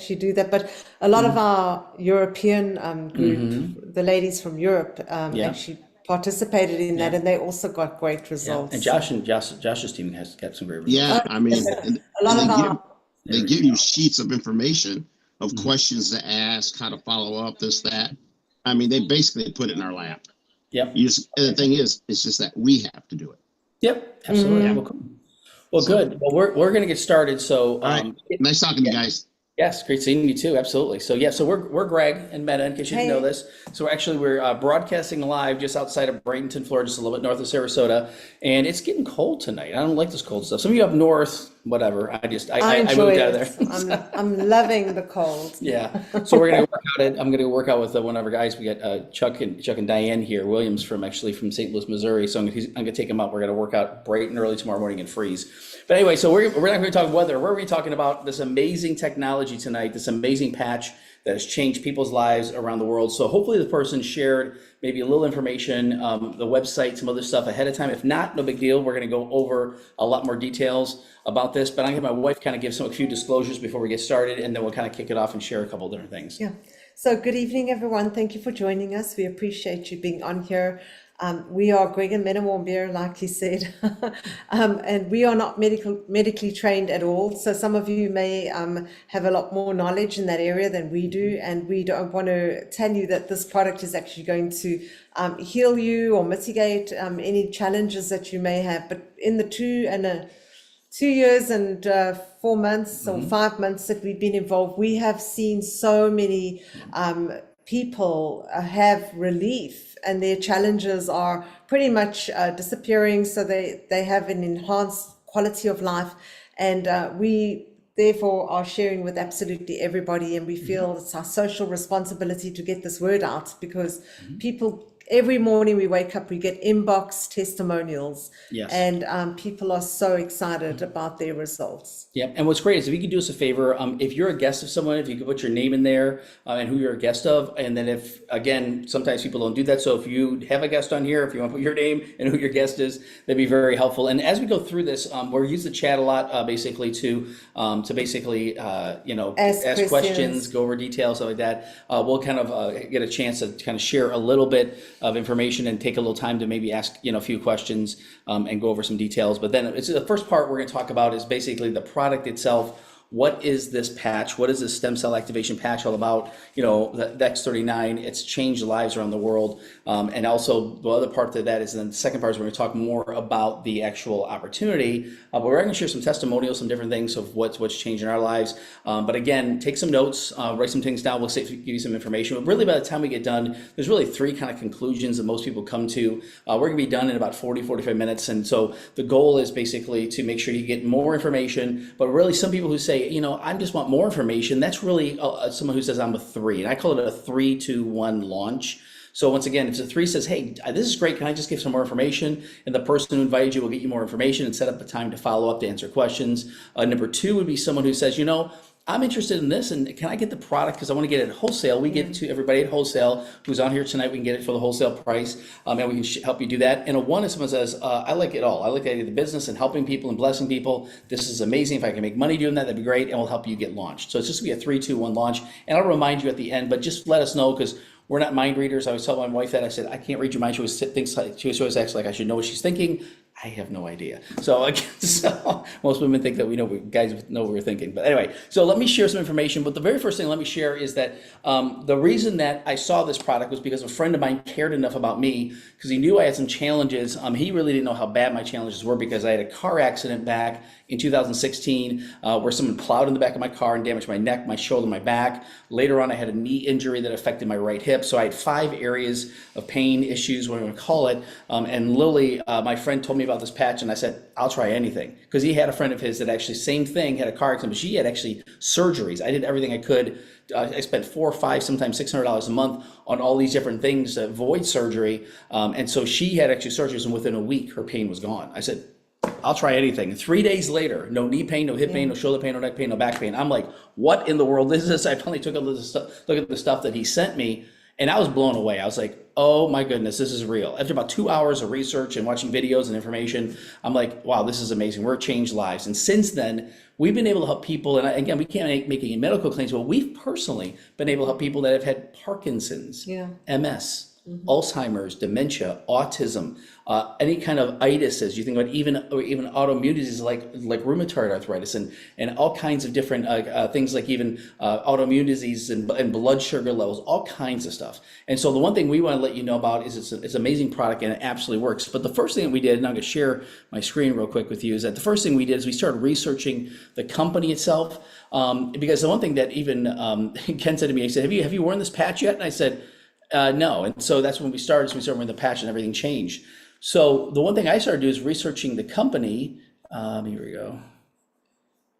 actually do that. But a lot of our European group, the ladies from Europe, Yeah. actually participated in that, Yeah. and they also got great Yeah. And results. Josh and Josh's team has got some great results. Yeah, I mean, A and lot of our There they we give go. you sheets of information of Mhm. questions to ask, how to follow up, this, that. I mean, they basically put it in our lap. Yep. You just, and the thing is, it's just that we have to do it. Yep. Absolutely. Yeah. Mhm. Well, cool. Well, So, good. Well, we're going to get started. So, all right. Nice talking to you guys. yes, great seeing you too. Absolutely. So yeah, so we're Greg and Meta, in case you didn't know Hey, this. So we're broadcasting live just outside of Bradenton, Florida, just a little bit north of Sarasota, and it's getting cold tonight. I don't like this cold stuff. Some of you up north, whatever. I I enjoy moved out of it. there. I'm loving the cold. Yeah. So we're gonna work out it. I'm gonna work out with one of our guys. We got Chuck and Diane here, Williams from St. Louis, Missouri. So I'm gonna take them out. We're gonna work out bright and early tomorrow morning and freeze. But anyway, so we're not going to talk weather. We're going to be talking about this amazing technology tonight, this amazing patch that has changed people's lives around the world. So hopefully the person shared maybe a little information, the website, some other stuff ahead of time. If not, no big deal. We're going to go over a lot more details about this. But I'm going to have my wife kind of give a few disclosures before we get started, and then we'll kind of kick it off and share a couple different things. Yeah. So good evening, everyone. Thank you for joining us. We appreciate you being on here. We are Greg and Mena Warmbier, like he said, and we are not medically trained at all. So some of you may have a lot more knowledge in that area than we do, and we don't want to tell you that this product is actually going to heal you or mitigate any challenges that you may have. But in the 2 years and 4 months or 5 months that we've been involved, we have seen so many people have relief, and their challenges are pretty much disappearing. So they have an enhanced quality of life, and we therefore are sharing with absolutely everybody. And we feel it's our social responsibility to get this word out, because people, every morning we wake up, we get inbox testimonials, Yes. and people are so excited about their results. Yeah, and what's great is if you could do us a favor, if you're a guest of someone, if you could put your name in there and who you're a guest of, and then if, again, sometimes people don't do that, so if you have a guest on here, if you want to put your name and who your guest is, that'd be very helpful. And as we go through this, we're using the chat a lot, basically to basically ask questions, go over details, stuff like that. We'll kind of get a chance to kind of share a little bit of information and take a little time to maybe ask a few questions and go over some details. But then it's the first part we're going to talk about is basically the product itself. What is this patch? What is this stem cell activation patch all about? The X39, it's changed lives around the world. And also the other part to that is then the second part is we're going to talk more about the actual opportunity. But we're going to share some testimonials, some different things of what's changed in our lives. But again, take some notes, write some things down. We'll give you some information. But really by the time we get done, there's really three kind of conclusions that most people come to. We're going to be done in about 45 minutes. And so the goal is basically to make sure you get more information. But really some people who say, I just want more information, that's really someone who says I'm a 3. And I call it a 3-2-1 launch. So once again, if the 3 says, hey, this is great, can I just give some more information? And the person who invited you will get you more information and set up a time to follow up to answer questions. Number 2 would be someone who says, I'm interested in this, and can I get the product because I want to get it at wholesale? We get it to everybody at wholesale who's on here tonight. We can get it for the wholesale price, and we can help you do that. And a 1 is someone says, I like it all. I like the idea of the business and helping people and blessing people. This is amazing. If I can make money doing that, that'd be great, and we'll help you get launched. So it's just going to be a 3-2-1 launch, and I'll remind you at the end, but just let us know because we're not mind readers. I always tell my wife that. I said, I can't read your mind. She always acts like I should know what she's thinking. I have no idea. So most women think that guys know what we're thinking. But anyway, so let me share some information. But the very first thing let me share is that the reason that I saw this product was because a friend of mine cared enough about me because he knew I had some challenges. He really didn't know how bad my challenges were because I had a car accident back in 2016 where someone plowed in the back of my car and damaged my neck, my shoulder, my back. Later on, I had a knee injury that affected my right hip. So I had 5 areas of pain issues, whatever you want to call it. And Lily, my friend, told me about this patch, and I said, I'll try anything. Because he had a friend of his that actually, same thing, had a car accident, but she had actually surgeries. I did everything I could. I spent $400, $500, sometimes $600 a month on all these different things to avoid surgery. And so she had actually surgeries, and within a week, her pain was gone. I said, I'll try anything. 3 days later, no knee pain, no hip pain, no shoulder pain, no neck pain, no back pain. I'm like, what in the world is this? I finally took a look at the stuff that he sent me. And I was blown away. I was like, oh my goodness, this is real. After about 2 hours of research and watching videos and information, I'm like, wow, this is amazing. We're changed lives. And since then, we've been able to help people. And again, we can't make any medical claims, but we've personally been able to help people that have had Parkinson's, MS, Alzheimer's, dementia, autism, any kind of itises. You think about even autoimmune diseases like rheumatoid arthritis and all kinds of different things like even autoimmune disease and blood sugar levels, all kinds of stuff. And so the one thing we want to let you know about is it's an amazing product and it absolutely works. But the first thing that we did, and I'm going to share my screen real quick with you, is that the first thing we did is we started researching the company itself. Because the one thing that even Ken said to me, he said, have you worn this patch yet? And I said, no. And so that's when we started. So we started with the patch and everything changed. So the one thing I started doing is researching the company. Here we go.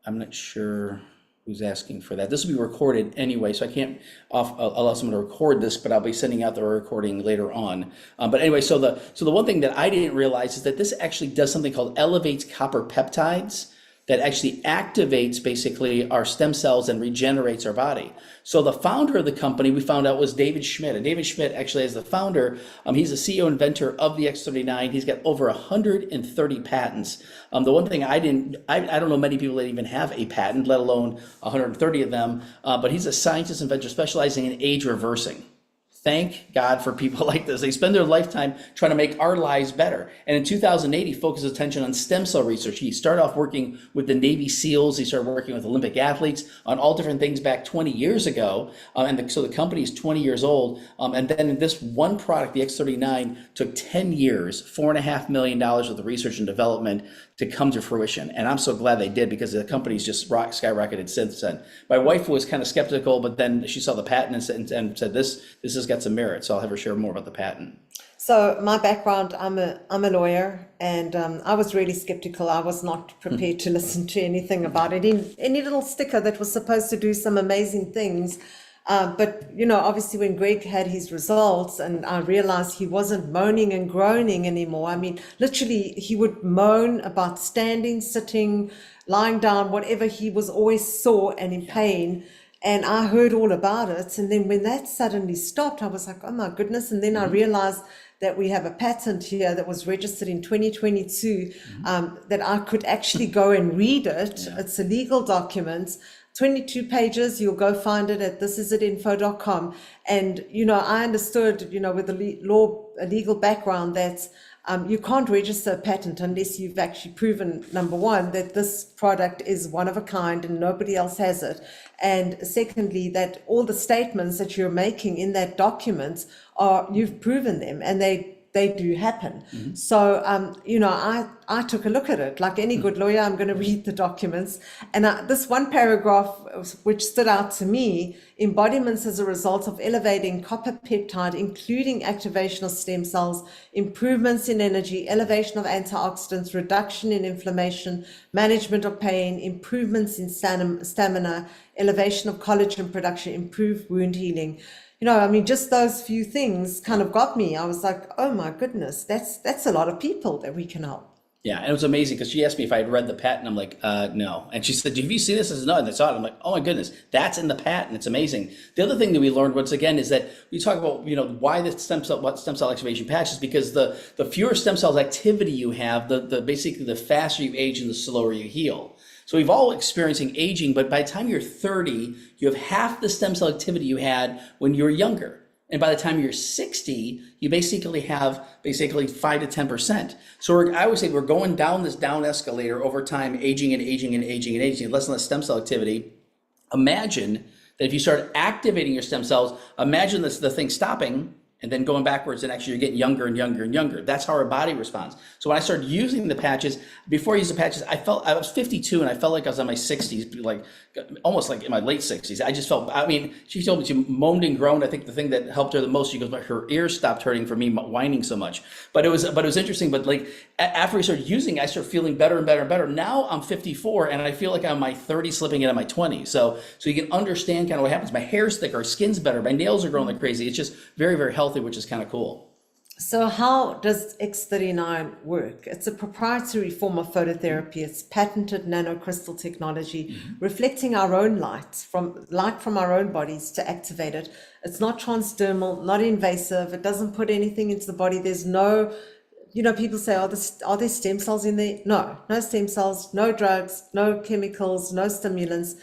I'm not sure who's asking for that. This will be recorded anyway, so I can't allow someone to record this, but I'll be sending out the recording later on. But anyway, so the one thing that I didn't realize is that this actually does something called elevates copper peptides that actually activates basically our stem cells and regenerates our body. So the founder of the company we found out was David Schmidt. And David Schmidt actually is the founder. He's the CEO inventor of the X39. He's got over 130 patents. The one thing I don't know many people that even have a patent, let alone 130 of them, but he's a scientist inventor specializing in age reversing. Thank God for people like this. They spend their lifetime trying to make our lives better. And in 2008, he focused his attention on stem cell research. He started off working with the Navy SEALs. He started working with Olympic athletes on all different things back 20 years ago. So the company is 20 years old. And then this one product, the X39, took 10 years, $4.5 million worth of research and development to come to fruition. And I'm so glad they did, because the company's just skyrocketed since then. My wife was kind of skeptical, but then she saw the patent and said, this has got some merit. So I'll have her share more about the patent. So my background, I'm a lawyer, and I was really skeptical. I was not prepared to listen to anything about it. Any little sticker that was supposed to do some amazing things. But, obviously when Greg had his results and I realized he wasn't moaning and groaning anymore. I mean, literally he would moan about standing, sitting, lying down, whatever. He was always sore and in pain. And I heard all about it. And then when that suddenly stopped, I was like, oh my goodness. And then I realized that we have a patent here that was registered in 2022, that I could actually go and read it. Yeah. It's a legal document, 22 pages. You'll go find it at thisitsitinfo.com. And, I understood, with a legal background, that you can't register a patent unless you've actually proven, number one, that this product is one of a kind and nobody else has it. And secondly, that all the statements that you're making in that document you've proven them and they do happen. Mm-hmm. So, I took a look at it. Like any good lawyer, I'm going to read the documents. And this one paragraph, which stood out to me, embodiments as a result of elevating copper peptide, including activation of stem cells, improvements in energy, elevation of antioxidants, reduction in inflammation, management of pain, improvements in stamina, elevation of collagen production, improved wound healing. Just those few things kind of got me. I was like, oh my goodness, that's a lot of people that we can help. Yeah, and it was amazing because she asked me if I had read the patent. I'm like, no. And she said, have you seen this? I said, no, and I saw it. I'm like, oh my goodness, that's in the patent. It's amazing. The other thing that we learned once again is that we talk about, why the stem cell activation patch is because the fewer stem cells activity you have, basically the faster you age and the slower you heal. So we've all experiencing aging, but by the time you're 30, you have half the stem cell activity you had when you were younger. And by the time you're 60, you basically have 5 to 10%. So I always say we're going down this down escalator over time, aging and aging and aging and aging, less and less stem cell activity. Imagine that if you start activating your stem cells, imagine the thing stopping and then going backwards, and actually you're getting younger and younger and younger. That's how our body responds. So when I started using the patches, before I used the patches, I was 52 and I felt like I was in my 60s, like almost like in my late 60s. I just felt, she told me she moaned and groaned. I think the thing that helped her the most, she goes, her ears stopped hurting from me whining so much. But it was interesting. But like after we started using it, I started feeling better and better and better. Now I'm 54 and I feel like I'm in my 30s slipping into my 20s. So you can understand kind of what happens. My hair's thicker, skin's better, my nails are growing like crazy. It's just very, very healthy, which is kind of cool. So how does X39 work? It's a proprietary form of phototherapy. It's patented nanocrystal technology, reflecting our own light from our own bodies to activate it. It's not transdermal, not invasive. It doesn't put anything into the body. There's no, people say, are there stem cells in there? No, no stem cells, no drugs, no chemicals, no stimulants.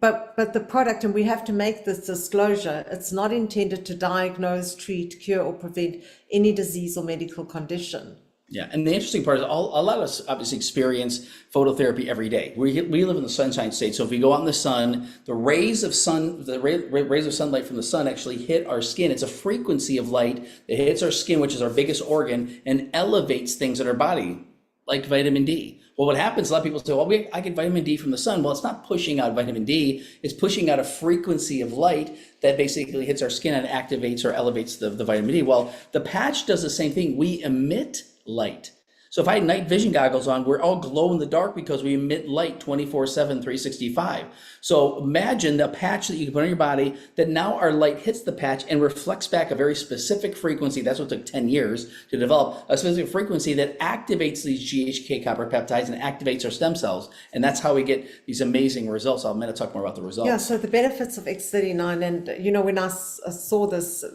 But the product, and we have to make this disclosure, it's not intended to diagnose, treat, cure, or prevent any disease or medical condition. Yeah, and the interesting part is a lot of us obviously experience phototherapy every day. We live in the sunshine state, so if we go out in the sun, the rays of sunlight from the sun actually hit our skin. It's a frequency of light that hits our skin, which is our biggest organ, and elevates things in our body, like vitamin D. Well, what happens, a lot of people say, well, I get vitamin D from the sun. Well, it's not pushing out vitamin D. It's pushing out a frequency of light that basically hits our skin and activates or elevates the vitamin D. Well, the patch does the same thing. We emit light. So if I had night vision goggles on, we're all glow in the dark because we emit light 24/7, 365. So imagine the patch that you can put on your body that now our light hits the patch and reflects back a very specific frequency. That's what took 10 years to develop, a specific frequency that activates these GHK copper peptides and activates our stem cells. And that's how we get these amazing results. I'm going to talk more about the results. Yeah, so the benefits of X39, and when I saw this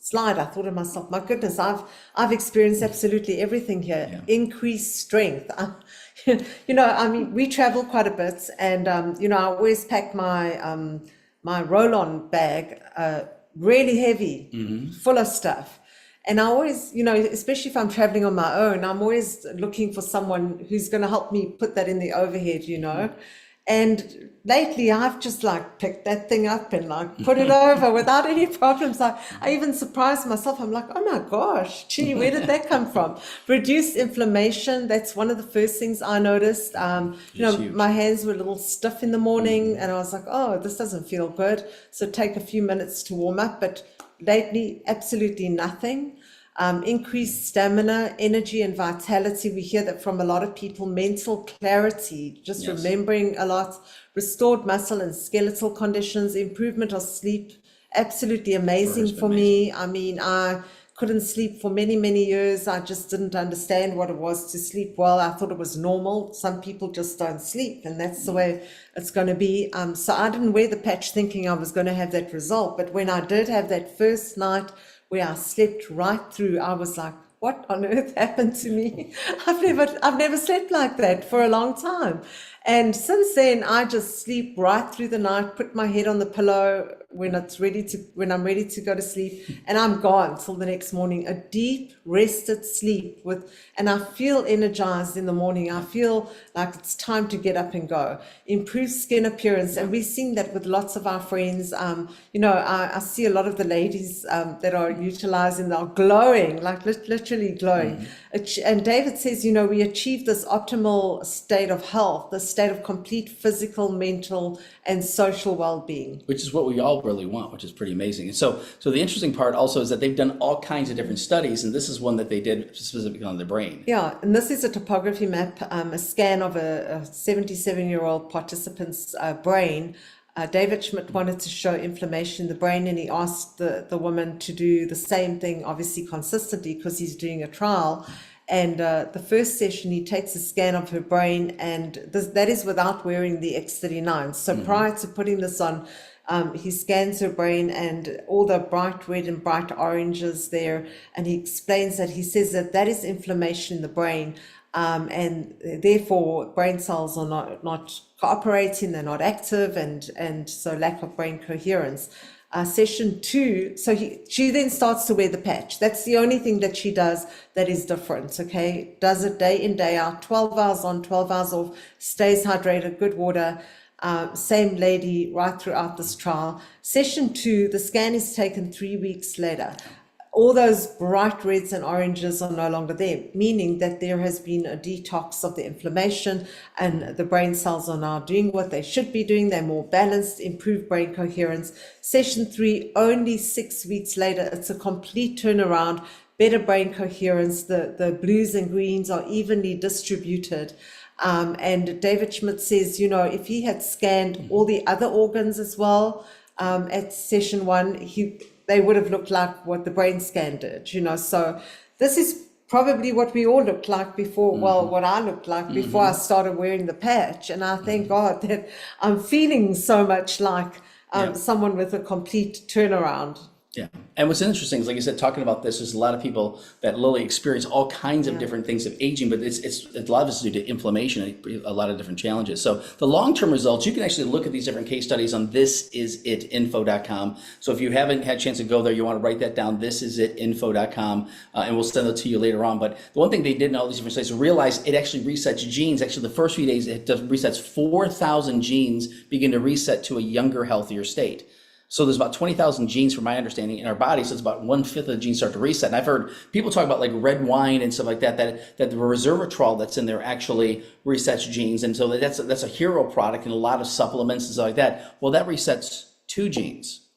slide, I thought to myself, my goodness, I've experienced absolutely everything here. Yeah. Increased strength. We travel quite a bit, and I always pack my roll-on bag really heavy, full of stuff. And I always, especially if I'm traveling on my own, I'm always looking for someone who's going to help me put that in the overhead, And lately I've just picked that thing up and put it over without any problems. I even surprised myself. I'm like, oh my gosh, gee, where did that come from? Reduced inflammation. That's one of the first things I noticed. My hands were a little stiff in the morning and I was like, oh, this doesn't feel good. So take a few minutes to warm up, but lately, absolutely nothing. Increased stamina, energy, and vitality. We hear that from a lot of people. Mental clarity, just remembering a lot. Restored muscle and skeletal conditions. Improvement of sleep. Absolutely amazing for me. I mean, I couldn't sleep for many, many years. I just didn't understand what it was to sleep well. I thought it was normal. Some people just don't sleep, and that's the way it's going to be. So I didn't wear the patch thinking I was going to have that result. But when I did have that first night where I slept right through, I was like, what on earth happened to me? I've never slept like that for a long time. And since then, I just sleep right through the night, put my head on the pillow when I'm ready to go to sleep, and I'm gone till the next morning. A deep, rested sleep and I feel energized in the morning. I feel like it's time to get up and go. Improved skin appearance, and we've seen that with lots of our friends. I see a lot of the ladies that are utilizing, are glowing, literally glowing. And David says, we achieve this optimal state of health, the state of complete physical, mental, and social well-being. Which is what we all really want, which is pretty amazing. And so the interesting part also is that they've done all kinds of different studies, and this is one that they did specifically on the brain. Yeah, and this is a topography map, a scan of a 77-year-old participant's brain. David Schmidt wanted to show inflammation in the brain, and he asked the woman to do the same thing, obviously consistently, because he's doing a trial. And the first session, he takes a scan of her brain, and that is without wearing the X39. So prior to putting this on, he scans her brain and all the bright red and bright oranges there. And he explains that, he says that is inflammation in the brain. And therefore brain cells are not cooperating, they're not active, and so lack of brain coherence. Session 2, so she then starts to wear the patch. That's the only thing that she does that is different, okay? Does it day in, day out, 12 hours on, 12 hours off, stays hydrated, good water. Same lady right throughout this trial. Session 2, the scan is taken 3 weeks later. All those bright reds and oranges are no longer there, meaning that there has been a detox of the inflammation, and the brain cells are now doing what they should be doing. They're more balanced, improved brain coherence. Session 3, only 6 weeks later, it's a complete turnaround, better brain coherence. The blues and greens are evenly distributed. And David Schmidt says, if he had scanned all the other organs as well at session 1, they would have looked like what the brain scan did, you know. So this is probably what we all looked like before, well, what I looked like before I started wearing the patch. And I thank God that I'm feeling so much like someone with a complete turnaround. Yeah. And what's interesting is, like I said, talking about this, there's a lot of people that literally experience all kinds of different things of aging, but it's a lot of it's due to inflammation, a lot of different challenges. So the long-term results, you can actually look at these different case studies on thisisit.info.com. So if you haven't had a chance to go there, you want to write that down, thisisit.info.com, and we'll send it to you later on. But the one thing they did in all these different studies, realize it actually resets genes. Actually, the first few days, it resets 4,000 genes begin to reset to a younger, healthier state. So there's about 20,000 genes, from my understanding, in our body. So it's about 1/5 of the genes start to reset. And I've heard people talk about like red wine and stuff like that, that the resveratrol that's in there actually resets genes. And so that's a hero product in a lot of supplements and stuff like that. Well, that resets 2 genes.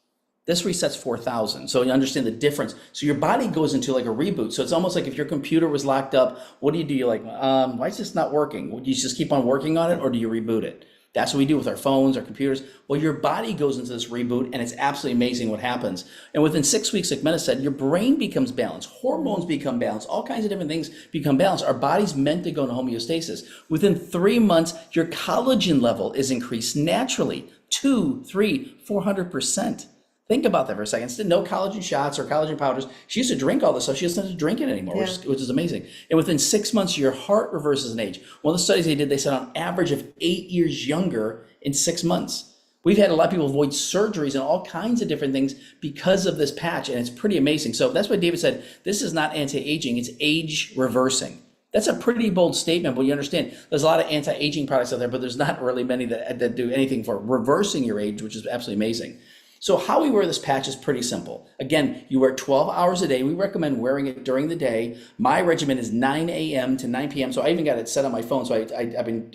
This resets 4,000. So you understand the difference. So your body goes into like a reboot. So it's almost like if your computer was locked up, what do? You're like, why is this not working? Do you just keep on working on it, or do you reboot it? That's what we do with our phones, our computers. Well, your body goes into this reboot, and it's absolutely amazing what happens. And within 6 weeks, like Mena said, your brain becomes balanced, hormones become balanced, all kinds of different things become balanced. Our body's meant to go into homeostasis. Within 3 months, your collagen level is increased naturally, 200, 300, 400%. Think about that for a second. Instead, no collagen shots or collagen powders. She used to drink all this stuff. She doesn't have to drink it anymore, which is amazing. And within 6 months, your heart reverses in age. One of the studies they did, they said on average of 8 years younger in 6 months. We've had a lot of people avoid surgeries and all kinds of different things because of this patch, and it's pretty amazing. So that's why David said, this is not anti-aging, it's age reversing. That's a pretty bold statement, but you understand there's a lot of anti-aging products out there, but there's not really many that do anything for reversing your age, which is absolutely amazing. So how we wear this patch is pretty simple. Again, you wear 12 hours a day. We recommend wearing it during the day. My regimen is 9 a.m. to 9 p.m. So I even got it set on my phone. So I've been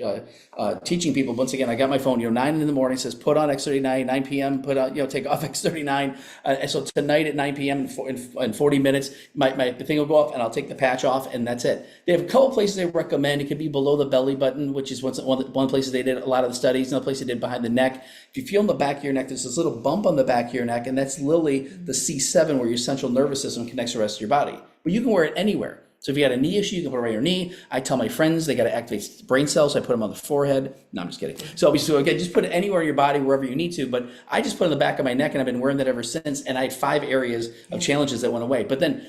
teaching people. Once again, I got my phone, 9 in the morning, says put on X39, 9 p.m., put on, take off X39. And so tonight at 9 p.m. in 40 minutes, my thing will go off and I'll take the patch off, and that's it. They have a couple places they recommend. It could be below the belly button, which is one places they did a lot of the studies. Another place they did behind the neck. If you feel in the back of your neck, there's this little bump on the back of your neck, and that's literally the C7 where your central nervous system connects the rest of your body. But you can wear it anywhere. So if you got a knee issue, you can put it right on your knee. I tell my friends they got to activate brain cells, so I put them on the forehead. No, I'm just kidding. So again, just put it anywhere in your body, wherever you need to. But I just put it on the back of my neck, and I've been wearing that ever since. And I had 5 areas of challenges that went away. But then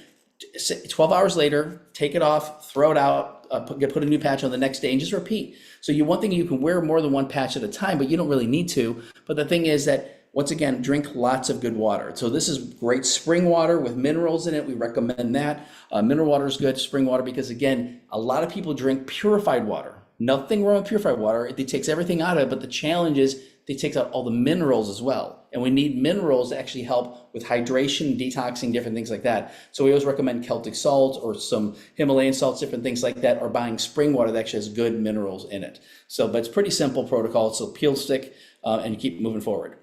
12 hours later, take it off, throw it out, put a new patch on the next day, and just repeat. So one thing, you can wear more than one patch at a time, but you don't really need to. But the thing is that, once again, drink lots of good water. So this is great spring water with minerals in it. We recommend that. Mineral water is good, spring water, because again, a lot of people drink purified water. Nothing wrong with purified water. It takes everything out of it, but the challenge is it takes out all the minerals as well. And we need minerals to actually help with hydration, detoxing, different things like that. So we always recommend Celtic salt or some Himalayan salts, different things like that, or buying spring water that actually has good minerals in it. So, but it's pretty simple protocol. So peel stick and keep moving forward.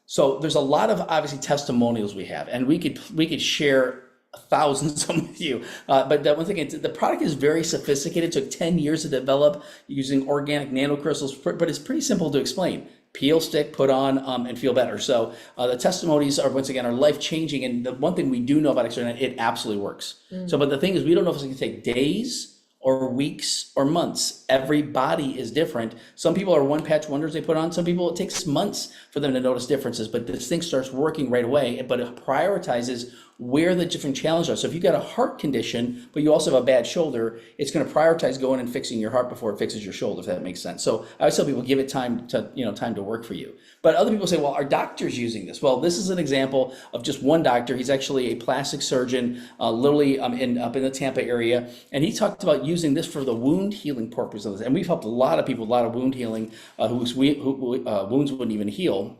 So there's a lot of obviously testimonials we have, and we could share thousands of them with you. But the one thing, the product is very sophisticated. It took 10 years to develop using organic nanocrystals, but it's pretty simple to explain. Peel, stick, put on, and feel better. So the testimonies are, once again, are life-changing. And the one thing we do know about X39, it absolutely works. So, but the thing is, we don't know if it's going to take days or weeks or months. Every body is different. Some people are one patch wonders they put on. Some people, it takes months for them to notice differences, but this thing starts working right away, but it prioritizes where the different challenges are. So if you've got a heart condition, but you also have a bad shoulder, it's going to prioritize going and fixing your heart before it fixes your shoulder, if that makes sense. So I always tell people, give it time to work for you. But other people say, well, are doctors using this? Well, this is an example of just one doctor. He's actually a plastic surgeon, literally up in the Tampa area. And he talked about using this for the wound healing purpose of this. And we've helped a lot of people, a lot of wound healing, whose wounds wouldn't even heal.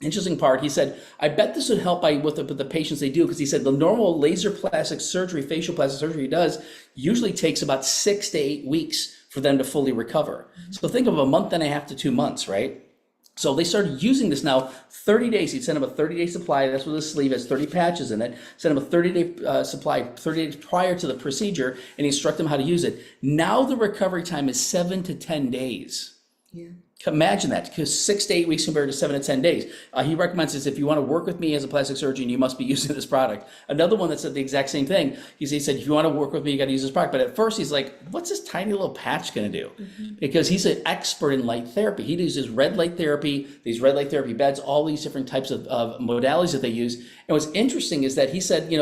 Interesting part, he said, I bet this would help with the patients they do, because he said the normal laser plastic surgery, facial plastic surgery he does, usually takes about 6 to 8 weeks for them to fully recover. So think of a month and a half to 2 months, right? So they started using this now 30 days. He'd send them a 30-day supply. That's what the sleeve has, 30 patches in it. Send them a 30-day supply, 30 days prior to the procedure, and instruct them how to use it. Now the recovery time is 7 to 10 days. Yeah. Imagine that, because 6 to 8 weeks compared to 7 to 10 days. He recommends this: if you want to work with me as a plastic surgeon, you must be using this product. Another one that said the exact same thing. He said, if you want to work with me, you got to use this product. But at first, he's like, what's this tiny little patch going to do? Because he's an expert in light therapy. He uses red light therapy, these red light therapy beds, all these different types of modalities that they use. And what's interesting is that he said,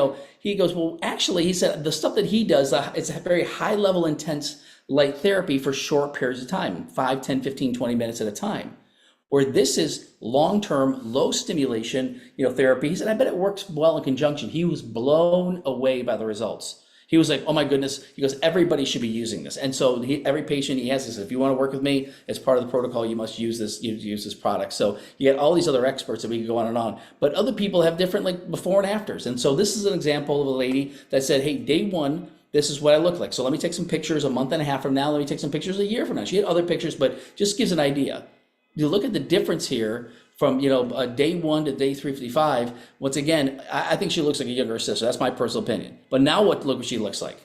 he goes, well, actually, he said the stuff that he does, it's a very high level, intense light therapy for short periods of time, 5, 10, 15, 20 minutes at a time. Where this is long-term, low stimulation, therapy. He said, I bet it works well in conjunction. He was blown away by the results. He was like, oh my goodness. He goes, everybody should be using this. And so every patient he has this, if you want to work with me, as part of the protocol, you must use this product. So you get all these other experts that we can go on and on. But other people have different like before and afters. And so this is an example of a lady that said, hey, day one, this is what I look like. So let me take some pictures a month and a half from now. Let me take some pictures a year from now. She had other pictures, but just gives an idea. You look at the difference here from day 1 to day 355. Once again, I think she looks like a younger sister. That's my personal opinion. But now look what she looks like.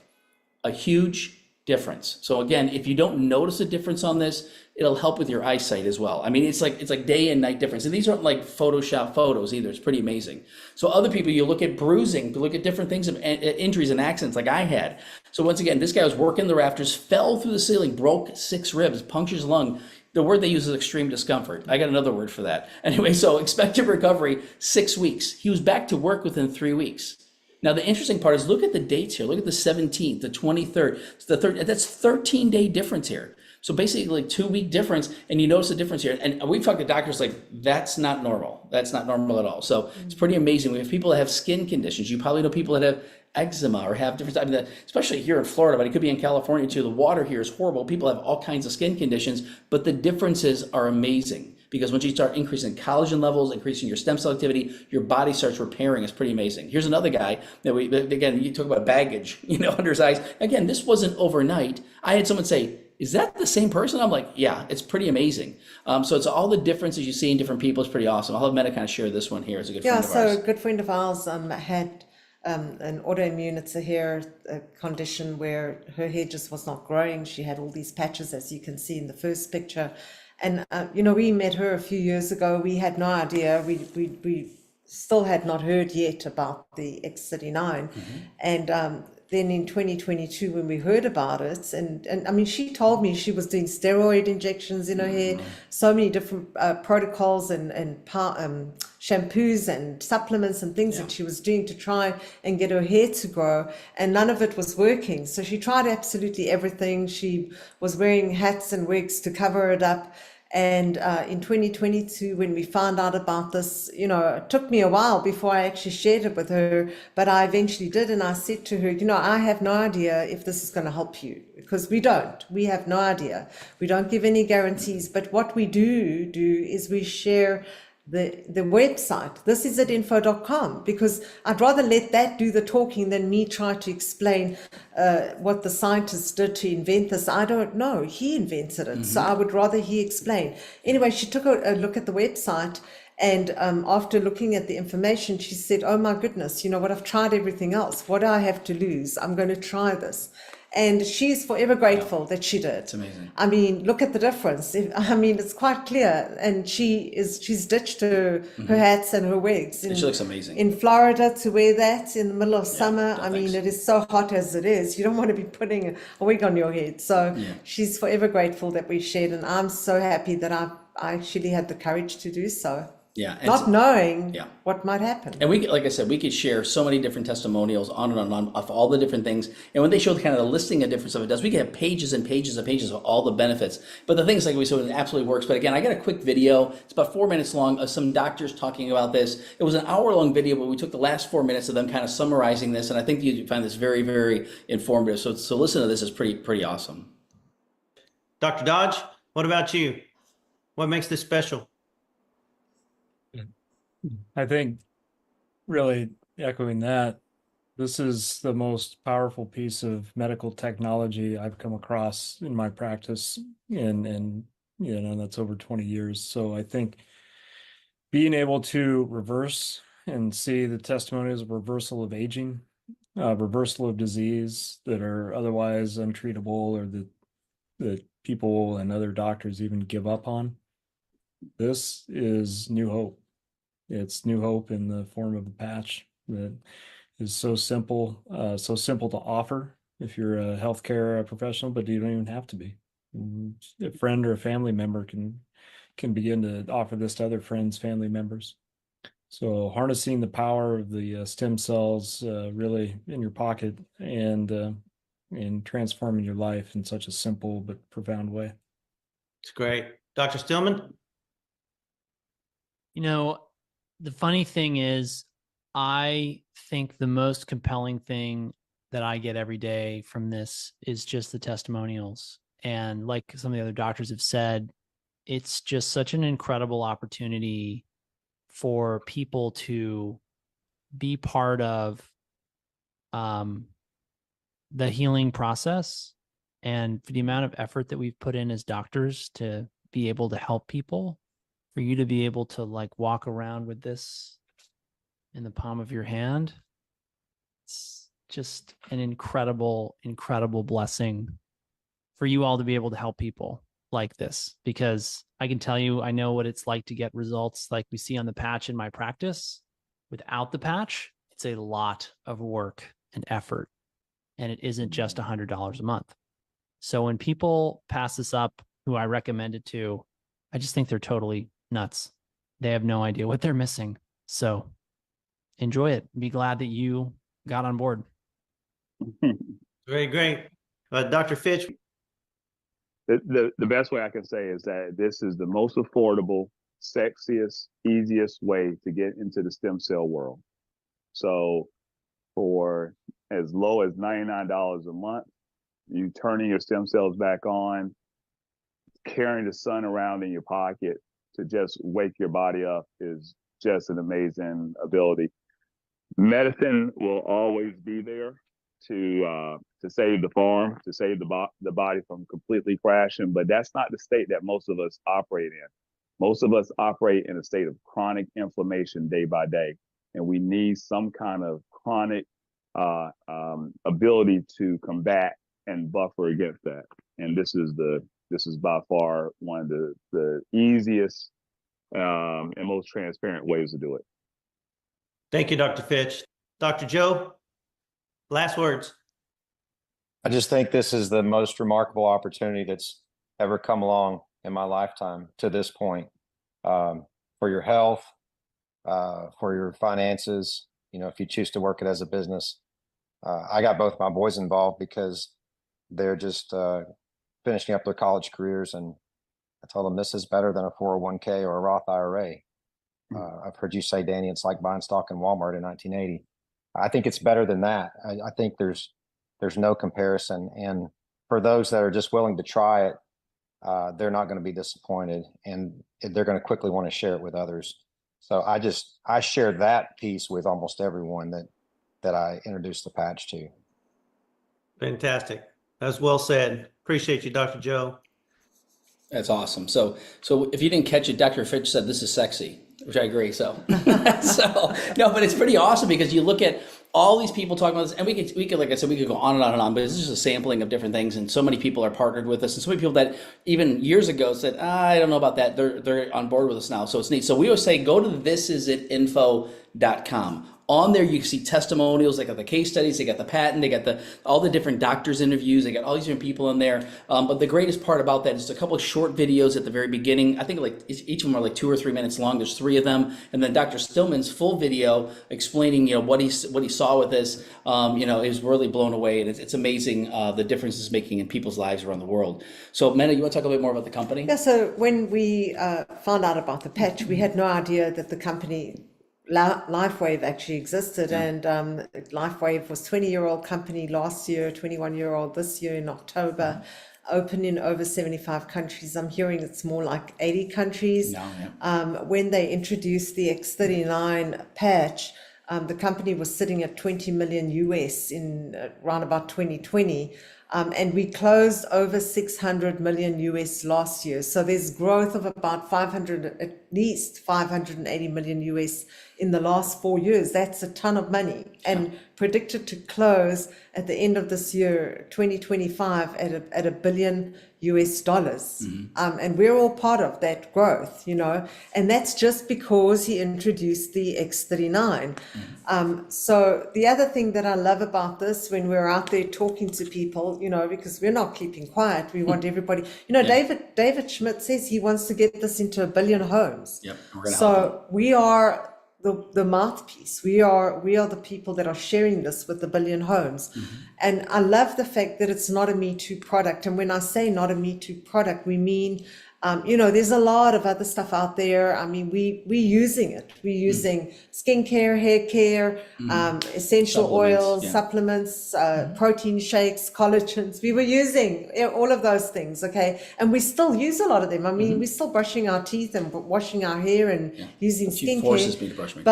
A huge difference. So again, if you don't notice a difference on this, it'll help with your eyesight as well. I mean, it's like day and night difference. And these aren't like Photoshop photos either. It's pretty amazing. So other people, you look at bruising, you look at different things, injuries and accidents like I had. So once again, this guy was working the rafters, fell through the ceiling, broke 6 ribs, punctured his lung. The word they use is extreme discomfort. I got another word for that. Anyway, so expected recovery, 6 weeks. He was back to work within 3 weeks. Now, the interesting part is look at the dates here. Look at the 17th, the 23rd, the 3rd. That's 13-day difference here. So basically, like 2-week difference, and you notice the difference here. And we've talked to doctors like, that's not normal. That's not normal at all. So it's pretty amazing. We have people that have skin conditions. You probably know people that have eczema or have different, especially here in Florida, but it could be in California too. The water here is horrible. People have all kinds of skin conditions, but the differences are amazing. Because once you start increasing collagen levels, increasing your stem cell activity, your body starts repairing. It's pretty amazing. Here's another guy that again, you talk about baggage, under his eyes. Again, this wasn't overnight. I had someone say, is that the same person? I'm like, yeah, it's pretty amazing. So it's all the differences you see in different people. It's pretty awesome. I'll have Meta kind of share this one here as a good friend of ours. Yeah, so a good friend of ours had an autoimmune, it's a hair condition where her hair just was not growing. She had all these patches, as you can see in the first picture. And, we met her a few years ago. We had no idea. We still had not heard yet about the X39. And then in 2022, when we heard about it, and I mean, she told me she was doing steroid injections in her hair, so many different protocols and shampoos and supplements and things that she was doing to try and get her hair to grow, and none of it was working. So she tried absolutely everything. She was wearing hats and wigs to cover it up. And in 2022, when we found out about this, it took me a while before I actually shared it with her, but I eventually did. And I said to her, I have no idea if this is going to help you, because we don't. We have no idea. We don't give any guarantees. But what we do is we share the website. This is at info.com, because I'd rather let that do the talking than me try to explain what the scientists did to invent this. I don't know. He invented it. So I would rather he explain. Anyway, she took a look at the website, and after looking at the information, she said, oh my goodness, what, I've tried everything else. What do I have to lose? I'm going to try this. And she's forever grateful that she did. It's amazing. I mean, look at the difference. It's quite clear. And she's ditched her hats and her wigs. And she looks amazing. In Florida, to wear that in the middle of summer, no, I mean, thanks. it is so hot as it is. You don't want to be putting a wig on your head. So she's forever grateful that we shared. And I'm so happy that I actually had the courage to do so. Yeah. Not knowing what might happen. And we, like I said, we could share so many different testimonials on and on of all the different things. And when they show kind of the listing of different stuff it does, we could have pages and pages and pages of all the benefits. But the things like we said, it absolutely works. But again, I got a quick video. It's about 4 minutes long of some doctors talking about this. It was an hour-long video, but we took the last 4 minutes of them kind of summarizing this. And I think you find this very, very informative. So listen to this. It's pretty awesome. Dr. Dodge, what about you? What makes this special? I think really echoing that, this is the most powerful piece of medical technology I've come across in my practice, and that's over 20 years. So I think being able to reverse and see the testimonies of reversal of aging, reversal of disease that are otherwise untreatable, or that people and other doctors even give up on, This is new hope. It's new hope in the form of a patch that is so simple to offer if you're a healthcare professional, but you don't even have to be. A friend or a family member can begin to offer this to other friends, family members. So harnessing the power of the stem cells really in your pocket and transforming your life in such a simple but profound way. It's great. Dr. Stillman? You know, the funny thing is, I think the most compelling thing that I get every day from this is just the testimonials. And like some of the other doctors have said, it's just such an incredible opportunity for people to be part of the healing process, and for the amount of effort that we've put in as doctors to be able to help people, for you to be able to like walk around with this in the palm of your hand. It's just an incredible, incredible blessing for you all to be able to help people like this, because I can tell you, I know what it's like to get results like we see on the patch in my practice. Without the patch, it's a lot of work and effort, and it isn't just $100 a month. So when people pass this up, who I recommend it to, I just think they're totally nuts. They have no idea what they're missing. So enjoy it. Be glad that you got on board. Very great. Dr. Fitch? The best way I can say is that this is the most affordable, sexiest, easiest way to get into the stem cell world. So for as low as $99 a month, you turning your stem cells back on, carrying the sun around in your pocket to just wake your body up is just an amazing ability. Medicine will always be there to save the farm, to save the body from completely crashing, but that's not the state that most of us operate in. Most of us operate in a state of chronic inflammation day by day, and we need some kind of chronic ability to combat and buffer against that. And this is by far one of the easiest and most transparent ways to do it. Thank you, Dr. Fitch. Dr. Joe, last words. I just think this is the most remarkable opportunity that's ever come along in my lifetime to this point, for your health, for your finances. You know, if you choose to work it as a business. I got both my boys involved because they're just finishing up their college careers, and I told them this is better than a 401k or a Roth IRA. I've heard you say, Danny, it's like buying stock in Walmart in 1980. I think it's better than that. I think there's no comparison. And for those that are just willing to try it, they're not going to be disappointed, and they're going to quickly want to share it with others. So I share that piece with almost everyone that I introduced the patch to. Fantastic. That's well said. Appreciate you, Dr. Joe. That's awesome. So if you didn't catch it, Dr. Fitch said this is sexy, which I agree. So no, but it's pretty awesome because you look at all these people talking about this, and we could, like I said, we could go on and on and on, but it's just a sampling of different things. And so many people are partnered with us, and so many people that even years ago said, I don't know about that. They're on board with us now. So it's neat. So we always say, go to thisisit.info.com. On there, you can see testimonials. They got the case studies, they got the patent, they got all the different doctors' interviews, they got all these different people in there. But the greatest part about that is a couple of short videos at the very beginning. I think like each of them are like 2 or 3 minutes long. There's 3 of them, and then Dr. Stillman's full video explaining, what he saw with this. Is really blown away, and it's amazing the difference it's making in people's lives around the world. So, Mena, you want to talk a bit more about the company? Yeah, so when we found out about the patch, we had no idea that the company LifeWave actually existed, and LifeWave was 20-year-old company last year, 21-year-old this year in October, open in over 75 countries. I'm hearing it's more like 80 countries. No, yeah. When they introduced the X39 patch, the company was sitting at 20 million US in around about 2020. And we closed over 600 million US last year. So there's growth of about least 580 million US in the last 4 years. That's a ton of money, and predicted to close at the end of this year, 2025, at a billion US dollars. And we're all part of that growth, you know, and that's just because he introduced the X39. So the other thing that I love about this, when we're out there talking to people, you know, because we're not keeping quiet, we want everybody, you know, David Schmidt says he wants to get this into 1 billion homes. Yep, we're gonna help So we are the mouthpiece. We are the people that are sharing this with 1 billion homes. And I love the fact that it's not a Me Too product. And when I say not a Me Too product, we mean, you know, there's a lot of other stuff out there. I mean, we're using it. We're using skincare, hair care, essential Supplements, oils, yeah. supplements, protein shakes, collagens. We were using all of those things, okay? And we still use a lot of them. I mean, we're still brushing our teeth and washing our hair and using She forces skincare. me to brush my teeth.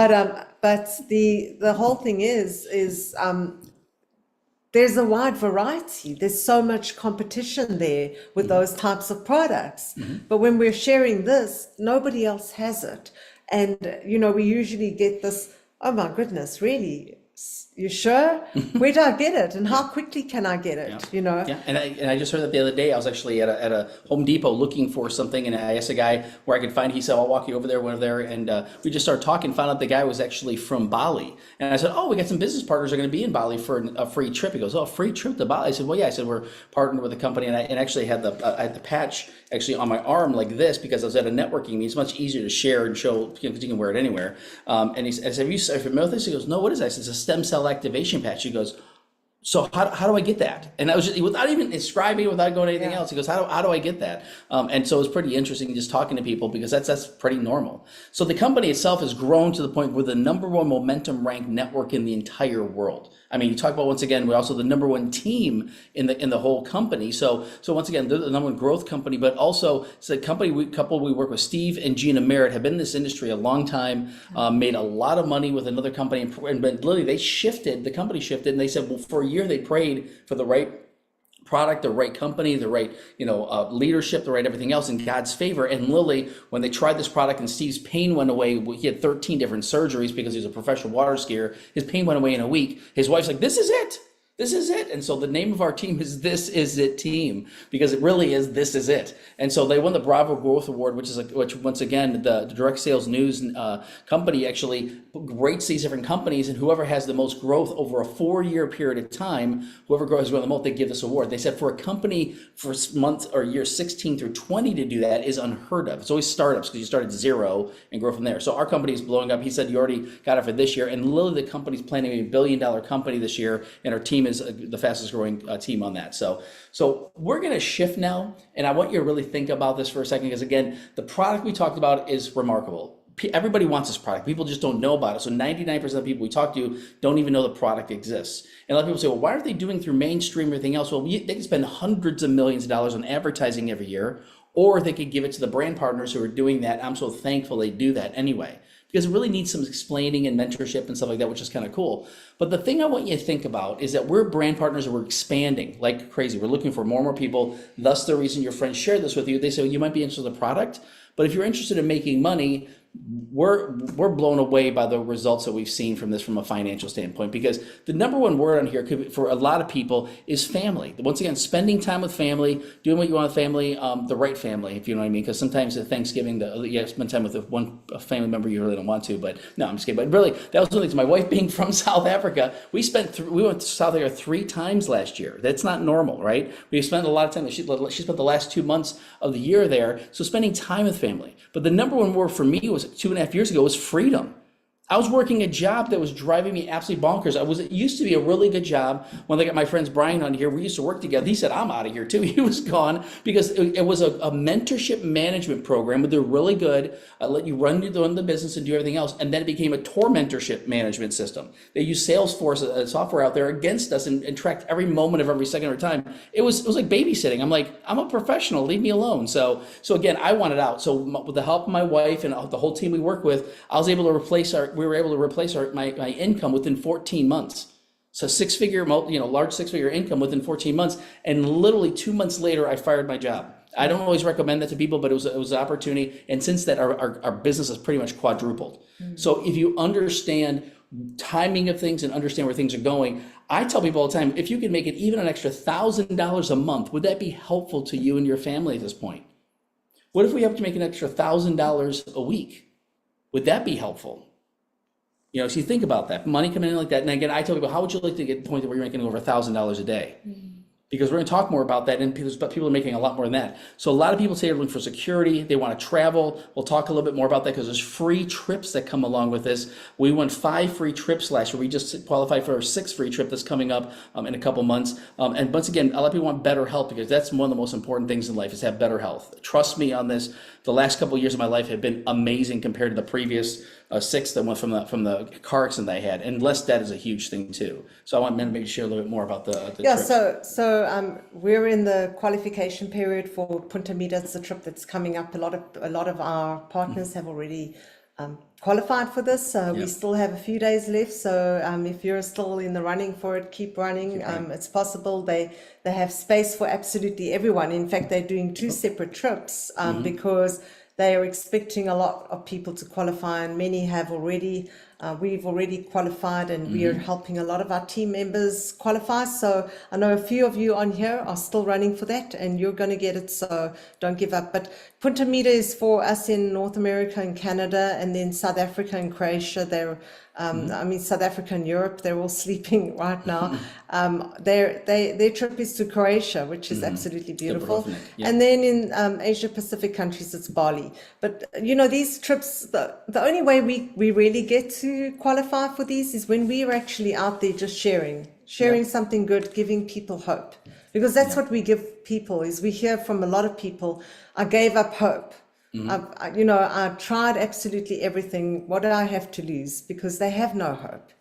But the whole thing is there's a wide variety. There's so much competition there with those types of products. But when we're sharing this, nobody else has it. And, you know, we usually get this, oh my goodness, really? You sure? Where do I get it? And how quickly can I get it? You know? Yeah, and I just heard that the other day. I was actually at a Home Depot looking for something, and I asked a guy where I could find it. He said, I'll walk you over there, and we just started talking, found out the guy was actually from Bali. And I said, oh, we got some business partners are going to be in Bali for a free trip. He goes, oh, free trip to Bali? I said, well, yeah. I said, we're partnered with a company, and I actually had I had the patch actually on my arm like this because I was at a networking meeting. It's much easier to share and show, because you can wear it anywhere. And I said, are you familiar with this? He goes, no, what is that? I said, it's a stem cell activation patch. He goes, so how do I get that? And I was just, without even describing it, without going to anything else, he goes, how do I get that? And so it's pretty interesting just talking to people, because that's pretty normal. So the company itself has grown to the point where the #1 momentum ranked network in the entire world. I mean, you talk about, once again, we're also the #1 team in the whole company. So once again, they're the #1 growth company, but also it's a couple we work with. Steve and Gina Merritt have been in this industry a long time, made a lot of money with another company, and literally the company shifted, and they said, well, for a year they prayed for the right product, the right company, the right, leadership, the right everything else in God's favor. And literally, when they tried this product and Steve's pain went away, he had 13 different surgeries because he was a professional water skier. His pain went away in a week. His wife's like, this is it. This is it. And so the name of our team is This Is It Team, because it really is This Is It. And so they won the Bravo Growth Award, which once again, the direct sales news company actually rates these different companies, and whoever has the most growth over a 4-year period of time, whoever grows the most, they give this award. They said for a company for month or year 16 through 20 to do that is unheard of. It's always startups, because you start at 0 and grow from there. So our company is blowing up. He said you already got it for this year, and literally the company's planning a $1 billion company this year, and our team is the fastest growing team on that. So we're going to shift now, and I want you to really think about this for a second, because again, the product we talked about is remarkable. Everybody wants this product. People just don't know about it. So 99% of the people we talk to don't even know the product exists. And a lot of people say, well, why aren't they doing through mainstream or everything else? Well, they can spend hundreds of millions of dollars on advertising every year, or they could give it to the brand partners who are doing that. I'm so thankful they do that anyway, because it really needs some explaining and mentorship and stuff like that, which is kind of cool. But the thing I want you to think about is that we're brand partners and we're expanding like crazy. We're looking for more and more people. Thus the reason your friends share this with you. They say, well, you might be interested in the product, but if you're interested in making money, we're blown away by the results that we've seen from this from a financial standpoint, because the #1 word on here for a lot of people is family. Once again, spending time with family, doing what you want with family, the right family, if you know what I mean. Because sometimes at Thanksgiving, you spend time with a family member you really don't want to. But no, I'm just kidding. But really, that was one of the things. My wife being from South Africa, we went to South Africa 3 times last year. That's not normal, right? We spent a lot of time. She spent the last 2 months of the year there, so spending time with family. But the #1 word for me was 2.5 years ago was freedom. I was working a job that was driving me absolutely bonkers. It used to be a really good job. When I got my friends Brian on here, we used to work together. He said, I'm out of here too. He was gone, because it was a mentorship management program, but they're really good. I let you run the business and do everything else. And then it became a tormentorship management system. They used Salesforce software out there against us and tracked every moment of every second of time. It was like babysitting. I'm like, I'm a professional, leave me alone. So again, I wanted out. So with the help of my wife and the whole team we work with, we were able to replace my income within 14 months. So large 6-figure income within 14 months. And literally 2 months later, I fired my job. I don't always recommend that to people, but it was an opportunity. And since that, our business has pretty much quadrupled. So if you understand timing of things and understand where things are going, I tell people all the time, if you can make it even an extra $1,000 a month, would that be helpful to you and your family at this point? What if we have to make an extra $1,000 a week? Would that be helpful? You know, so you think about that, money coming in like that. And again, I tell people, how would you like to get to the point where you're making over $1,000 a day? Because we're going to talk more about that, and people are making a lot more than that. So a lot of people say they're looking for security, they want to travel. We'll talk a little bit more about that because there's free trips that come along with this. We won 5 free trips last year. We just qualified for our 6th free trip that's coming up in a couple months. And once again, a lot of people want better health because that's one of the most important things in life is to have better health. Trust me on this. The last couple of years of my life have been amazing compared to the previous 6 that went from the car accident that I had, and less debt is a huge thing too. So I want to maybe share a little bit more about the Yeah, trip. so we're in the qualification period for Punta Mita. It's a trip that's coming up. A lot of our partners have already qualified for this. We still have a few days left. So if you're still in the running for it, keep running. It's possible. They have space for absolutely everyone. In fact, they're doing 2 separate trips because they are expecting a lot of people to qualify, and many have already. We've already qualified, and we are helping a lot of our team members qualify. So I know a few of you on here are still running for that, and you're going to get it. So don't give up. But Punta Mita is for us in North America and Canada, and then South Africa and Croatia. They're South Africa and Europe, they're all sleeping right now. Their trip is to Croatia, which is absolutely beautiful. And then in Asia Pacific countries, it's Bali. But, you know, these trips, the only way we really get to qualify for these is when we are actually out there just sharing something good, giving people hope. Because that's what we give people, is we hear from a lot of people, I gave up hope. I tried absolutely everything. What do I have to lose? Because they have no hope.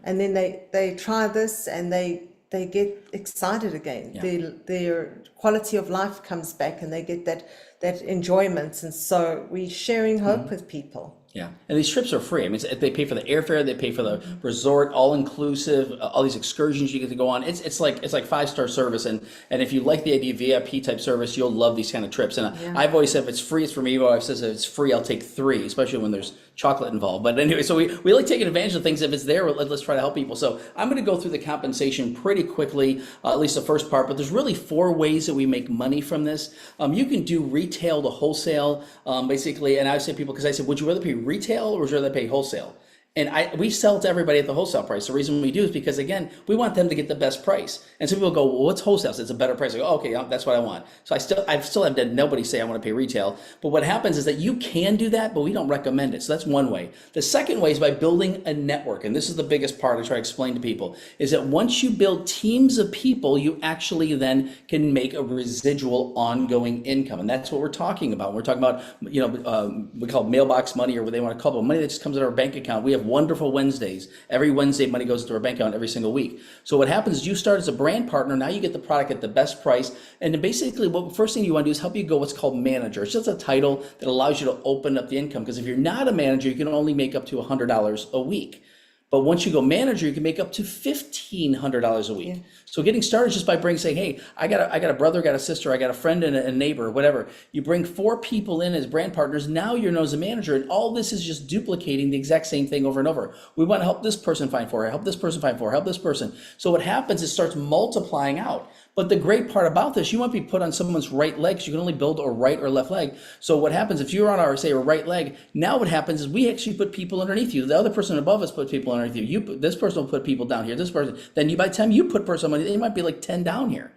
And then they try this and they get excited again. Their quality of life comes back and they get that enjoyment. And so we're sharing hope with people. Yeah, and these trips are free. I mean, they pay for the airfare, they pay for the resort, all inclusive, all these excursions you get to go on. It's like 5-star service, and if you like the idea of VIP type service, you'll love these kind of trips. And I've always said if it's free, it's for me. I've said if it's free, I'll take 3, especially when there's chocolate involved. But anyway, so we like taking advantage of things. If it's there, let's try to help people. So I'm going to go through the compensation pretty quickly, at least the first part. But there's really 4 ways that we make money from this. You can do retail to wholesale, basically. And I say people, because I said, would you rather pay retail or would you rather pay wholesale? And we sell to everybody at the wholesale price. The reason we do is because, again, we want them to get the best price. And some people go, well, what's wholesale? So it's a better price. I go, okay, that's what I want. So I still have had nobody say I want to pay retail. But what happens is that you can do that, but we don't recommend it. So that's one way. The second way is by building a network. And this is the biggest part I try to explain to people, is that once you build teams of people, you actually then can make a residual ongoing income. And that's what we're talking about. We're talking about, we call it mailbox money, or what they want to call it, money that just comes in our bank account. We have wonderful Wednesdays. Every Wednesday, money goes into our bank account every single week. So what happens is you start as a brand partner. Now you get the product at the best price. And then basically, what first thing you want to do is help you go what's called manager. It's just a title that allows you to open up the income. Because if you're not a manager, you can only make up to $100 a week. But once you go manager, you can make up to $1,500 a week. Yeah. So getting started just by saying, hey, I got a brother, I got a sister, I got a friend and a neighbor, whatever. You bring 4 people in as brand partners. Now you're known as a manager, and all this is just duplicating the exact same thing over and over. We want to help this person find 4, help this person find 4, help this person. So what happens is it starts multiplying out. But the great part about this, you want to be put on someone's right leg, because you can only build a right or left leg. So what happens if you're on our, say, a right leg, now what happens is we actually put people underneath you. The other person above us puts people underneath you. This person will put people down here, this person. Then by the time you put person on, they might be like 10 down here.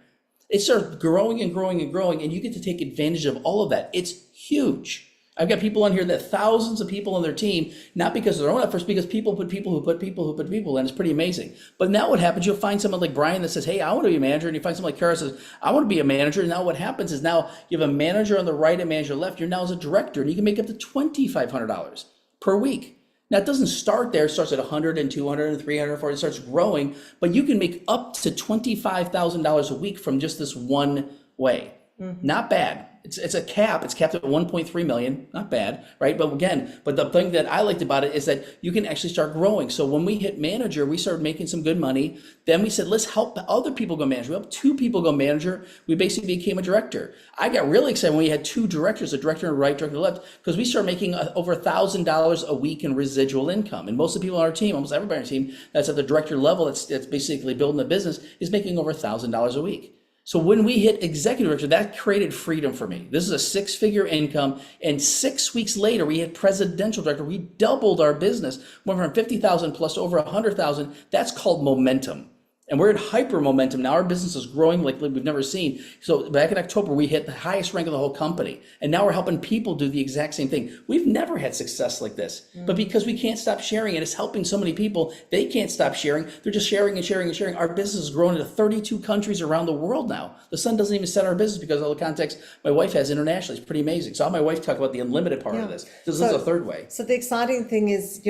It starts growing and growing and growing, and you get to take advantage of all of that. It's huge. I've got people on here that thousands of people on their team, not because of their own efforts, because people put people who put people who put people, and it's pretty amazing. But now what happens, you'll find someone like Brian that says, hey, I want to be a manager, and you find someone like Kara says, I want to be a manager. And now what happens is now you have a manager on the right and a manager on the left. You're now as a director, and you can make up to $2,500 per week. Now it doesn't start there. It starts at 100 and 200 and 300, 400. It starts growing, but you can make up to $25,000 a week from just this one way. Not bad. It's a cap. It's capped at 1.3 million. Not bad, right? But again, the thing that I liked about it is that you can actually start growing. So when we hit manager, we started making some good money. Then we said, let's help other people go manager. We helped 2 people go manager. We basically became a director. I got really excited when we had 2 directors, a director on the right, director on the left, because we started making over $1,000 a week in residual income. And most of the people on our team, almost everybody on our team, that's at the director level, that's basically building the business, is making over $1,000 a week. So when we hit executive director, that created freedom for me. This is a 6-figure income. And 6 weeks later, we hit presidential director. We doubled our business, went from 50,000 plus to over 100,000. That's called momentum. And we're in hyper momentum. Now our business is growing like we've never seen. So back in October, we hit the highest rank of the whole company. And now we're helping people do the exact same thing. We've never had success like this. But because we can't stop sharing, and it's helping so many people, they can't stop sharing. They're just sharing and sharing and sharing. Our business is growing into 32 countries around the world now. The sun doesn't even set our business because of all the context my wife has internationally. It's pretty amazing. So I'll have my wife talk about the unlimited part of this. This is a third way. So the exciting thing is,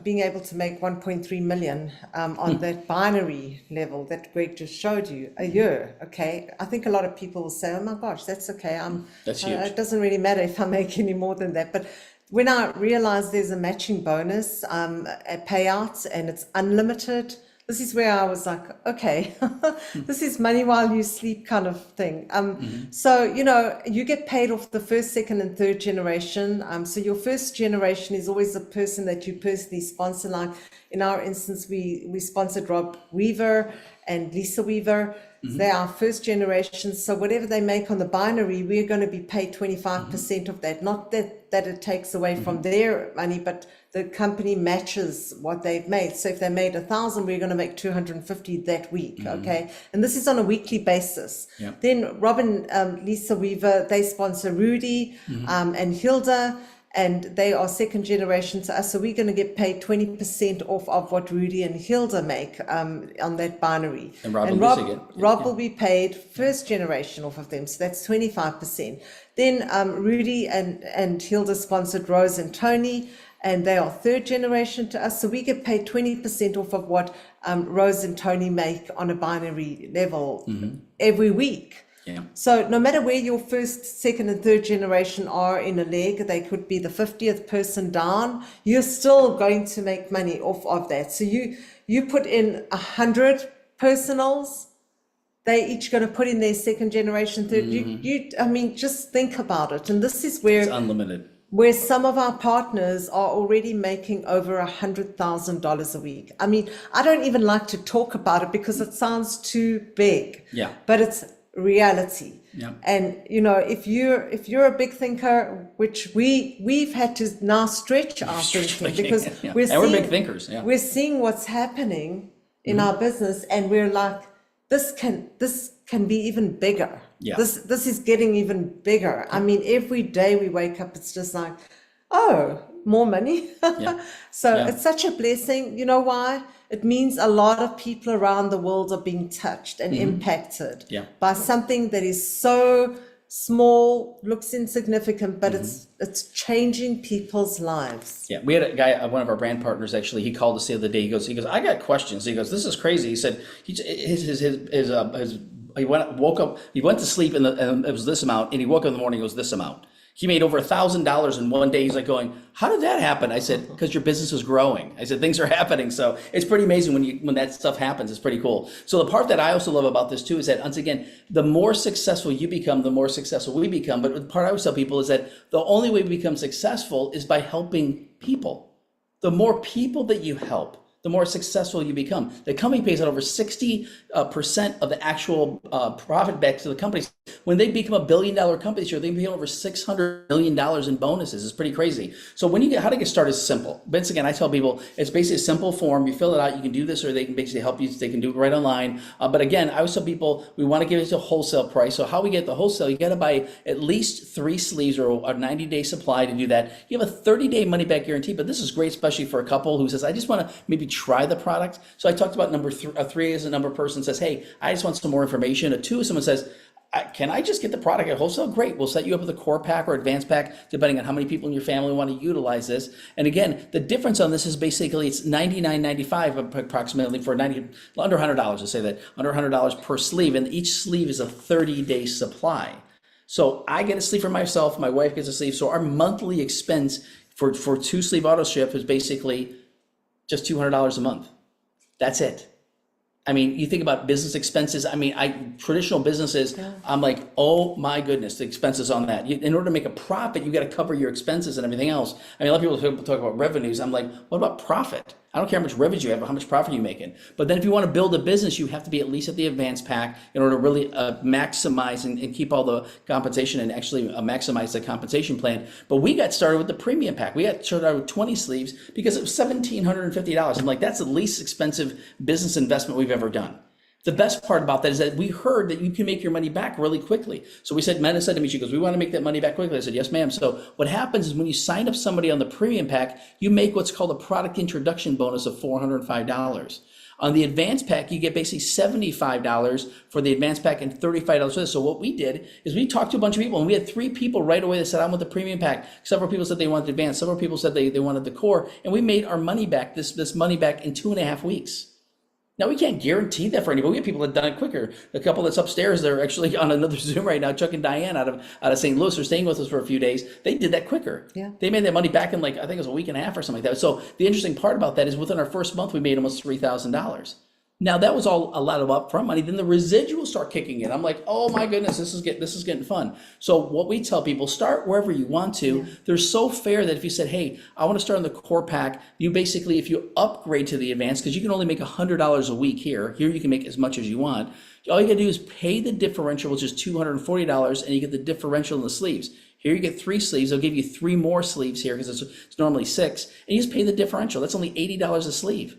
being able to make 1.3 million on that binary level that Greg just showed you a year. Okay, I think a lot of people will say, "Oh my gosh, that's okay. That's huge. It doesn't really matter if I make any more than that." But when I realized there's a matching bonus, a payout, and it's unlimited, this is where I was like, okay, this is money while you sleep kind of thing. So, you get paid off the first, second, and third generation. So your first generation is always the person that you personally sponsor. Like in our instance, we sponsored Rob Weaver and Lisa Weaver. They are first generation. So whatever they make on the binary, we're going to be paid 25% of that. Not that it takes away from their money, but the company matches what they've made. So if they made 1,000, we're going to make 250 that week. Okay. And this is on a weekly basis. Then Rob and Lisa Weaver, they sponsor Rudy and Hilda, and they are second generation to us. So we're going to get paid 20% off of what Rudy and Hilda make on that binary. And Rob will be paid first generation off of them. So that's 25%. Then Rudy and Hilda sponsored Rose and Tony, and they are third generation to us. So we get paid 20% off of what Rose and Tony make on a binary level every week. Yeah. So no matter where your first, second, and third generation are in a leg, they could be the 50th person down, you're still going to make money off of that. So you put in 100 personals, they each going to put in their second generation, third. Just think about it. And this is where it's unlimited. Where some of our partners are already making over $100,000 a week. I mean, I don't even like to talk about it because it sounds too big. Yeah. But it's reality. Yeah. And if you're a big thinker, which we've had to now stretch our thinking because we're big thinkers. Yeah. We're seeing what's happening in our business, and we're like, this can be even bigger. Yeah. This is getting even bigger. I mean, every day we wake up, it's just like, oh, more money. It's such a blessing. You know why? It means a lot of people around the world are being touched and impacted by something that is so small, looks insignificant, but it's changing people's lives. Yeah, we had a guy, one of our brand partners, actually, he called us the other day. He goes, I got questions. He goes, this is crazy. He said, he woke up, he went to sleep and it was this amount, and he woke up in the morning, it was this amount. He made over $1,000 in one day. He's like going, how did that happen? I said, because your business is growing. I said, things are happening. So it's pretty amazing when that stuff happens. It's pretty cool. So the part that I also love about this too is that, once again, the more successful you become, the more successful we become. But the part I always tell people is that the only way we become successful is by helping people. The more people that you help, the more successful you become. The company pays out over 60% of the actual profit back to the companies. When they become $1 billion company this year, they pay over $600 million in bonuses. It's pretty crazy. So how to get started is simple. Once again, I tell people it's basically a simple form. You fill it out. You can do this, or they can basically help you. They can do it right online. But again, I always tell people we want to give it to a wholesale price. So how we get the wholesale? You got to buy at least 3 sleeves or a 90-day supply to do that. You have a 30-day money-back guarantee. But this is great, especially for a couple who says, I just want to maybe try the product. So I talked about number 3 is a number person says, hey, I just want some more information. A 2 is someone says, can I just get the product at wholesale? Great. We'll set you up with a core pack or advanced pack, depending on how many people in your family want to utilize this. And again, the difference on this is basically it's $99.95 approximately for under $100. Let's say that under $100 per sleeve, and each sleeve is a 30-day supply. So I get a sleeve for myself, my wife gets a sleeve. So our monthly expense for 2 sleeve auto ship is basically just $200 a month. That's it. I mean, you think about business expenses. I mean, traditional businesses, I'm like, oh my goodness, the expenses on that. In order to make a profit, you got to cover your expenses and everything else. I mean, a lot of people talk about revenues. I'm like, what about profit? I don't care how much revenue you have, but how much profit you're making. But then if you want to build a business, you have to be at least at the advanced pack in order to really maximize and keep all the compensation and actually maximize the compensation plan. But we got started with the premium pack. We got started out with 20 sleeves because it was $1,750. I'm like, that's the least expensive business investment we've ever done. The best part about that is that we heard that you can make your money back really quickly. So we said, Mena said to me, she goes, we want to make that money back quickly. I said, yes, ma'am. So what happens is when you sign up somebody on the premium pack, you make what's called a product introduction bonus of $405. On the advanced pack, you get basically $75 for the advanced pack and $35 for this. So what we did is we talked to a bunch of people, and we had 3 people right away that said, I'm with the premium pack. Several people said they wanted advanced. Several people said they wanted the core. And we made our money back, this money back in 2.5 weeks. Now, we can't guarantee that for anybody. We have people that have done it quicker. The couple that's upstairs, they're actually on another Zoom right now. Chuck and Diane out of St. Louis are staying with us for a few days. They did that quicker. Yeah. They made that money back in, like, I think it was a week and a half or something like that. So the interesting part about that is within our first month, we made almost $3,000. Now, that was all a lot of upfront money. Then the residuals start kicking in. I'm like, oh my goodness, this is getting fun. So what we tell people, start wherever you want to. Yeah. They're so fair that if you said, hey, I want to start on the core pack, you basically, if you upgrade to the advanced, because you can only make $100 a week here you can make as much as you want. All you got to do is pay the differential, which is $240, and you get the differential in the sleeves. Here you get 3 sleeves. They'll give you 3 more sleeves here because it's normally 6, and you just pay the differential. That's only $80 a sleeve.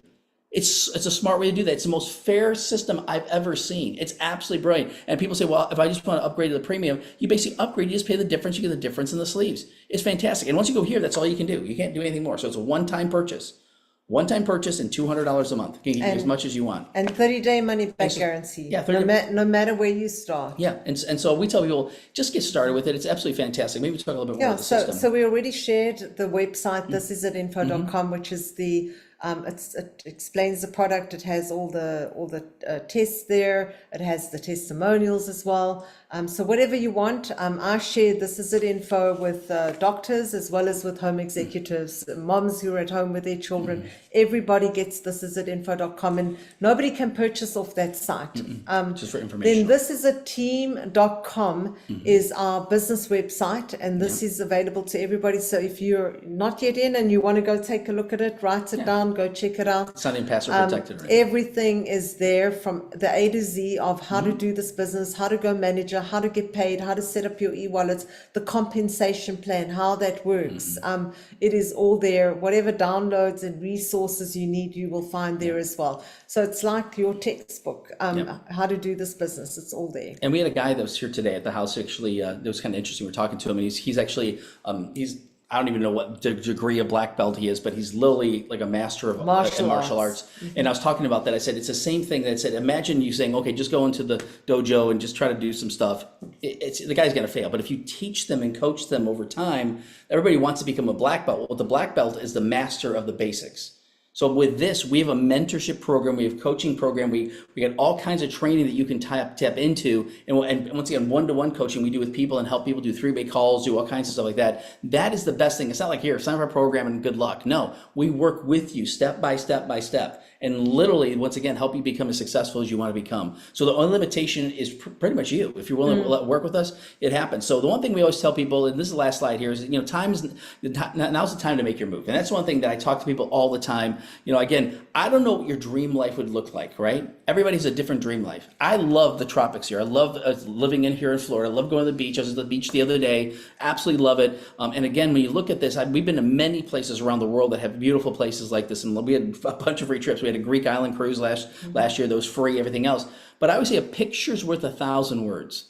It's a smart way to do that. It's the most fair system I've ever seen. It's absolutely brilliant. And people say, well, if I just want to upgrade to the premium, you basically upgrade, you just pay the difference, you get the difference in the sleeves. It's fantastic. And once you go here, that's all you can do. You can't do anything more. So it's a one-time purchase. One-time purchase and $200 a month. You can get as much as you want. And 30-day money-back guarantee. Yeah, no matter where you start. Yeah, and so we tell people, just get started with it. It's absolutely fantastic. Maybe talk a little bit more about the system. So we already shared the website, thisisatinfo.com, which is the it explains the product. It has all the tests there. It has the testimonials as well. So whatever you want, I share This Is It info with doctors as well as with home executives, moms who are at home with their children. Everybody gets thisisatinfo.com, and nobody can purchase off that site. Just for information. Then thisisateam.com is our business website, and this is available to everybody. So if you're not yet in and you want to go take a look at it, write it down, go check it out. It's not even password protected, right? Everything is there from the A to Z of how to do this business, how to go manage it, how to get paid, how to set up your e-wallets, the compensation plan, how that works. It is all there. Whatever downloads and resources you need, you will find there as well. So it's like your textbook, how to do this business. It's all there. And we had a guy that was here today at the house, actually, that was kind of interesting. We're talking to him, and he's actually, I don't even know what degree of black belt he is, but he's literally like a master of martial arts. And I was talking about that. I said, it's the same thing that I said, imagine you saying, okay, just go into the dojo and just try to do some stuff. The guy's going to fail. But if you teach them and coach them over time, everybody wants to become a black belt. Well, the black belt is the master of the basics. So with this, we have a mentorship program, we have coaching program, we got all kinds of training that you can tap into, and once again, one-to-one coaching we do with people and help people do 3-way calls, do all kinds of stuff like that. That is the best thing. It's not like, here, sign up for a program and good luck. No, we work with you step by step by step, and literally, once again, help you become as successful as you want to become. So the only limitation is pretty much you. If you're willing to work with us, it happens. So the one thing we always tell people, and this is the last slide here, is now's the time to make your move. And that's one thing that I talk to people all the time. Again, I don't know what your dream life would look like, right? Everybody has a different dream life. I love the tropics here. I love living in here in Florida. I love going to the beach. I was at the beach the other day. Absolutely love it. And again, when you look at this, we've been to many places around the world that have beautiful places like this. And we had a bunch of free trips. We had a Greek island cruise last year that was free, everything else. But I always say a picture's worth 1,000 words.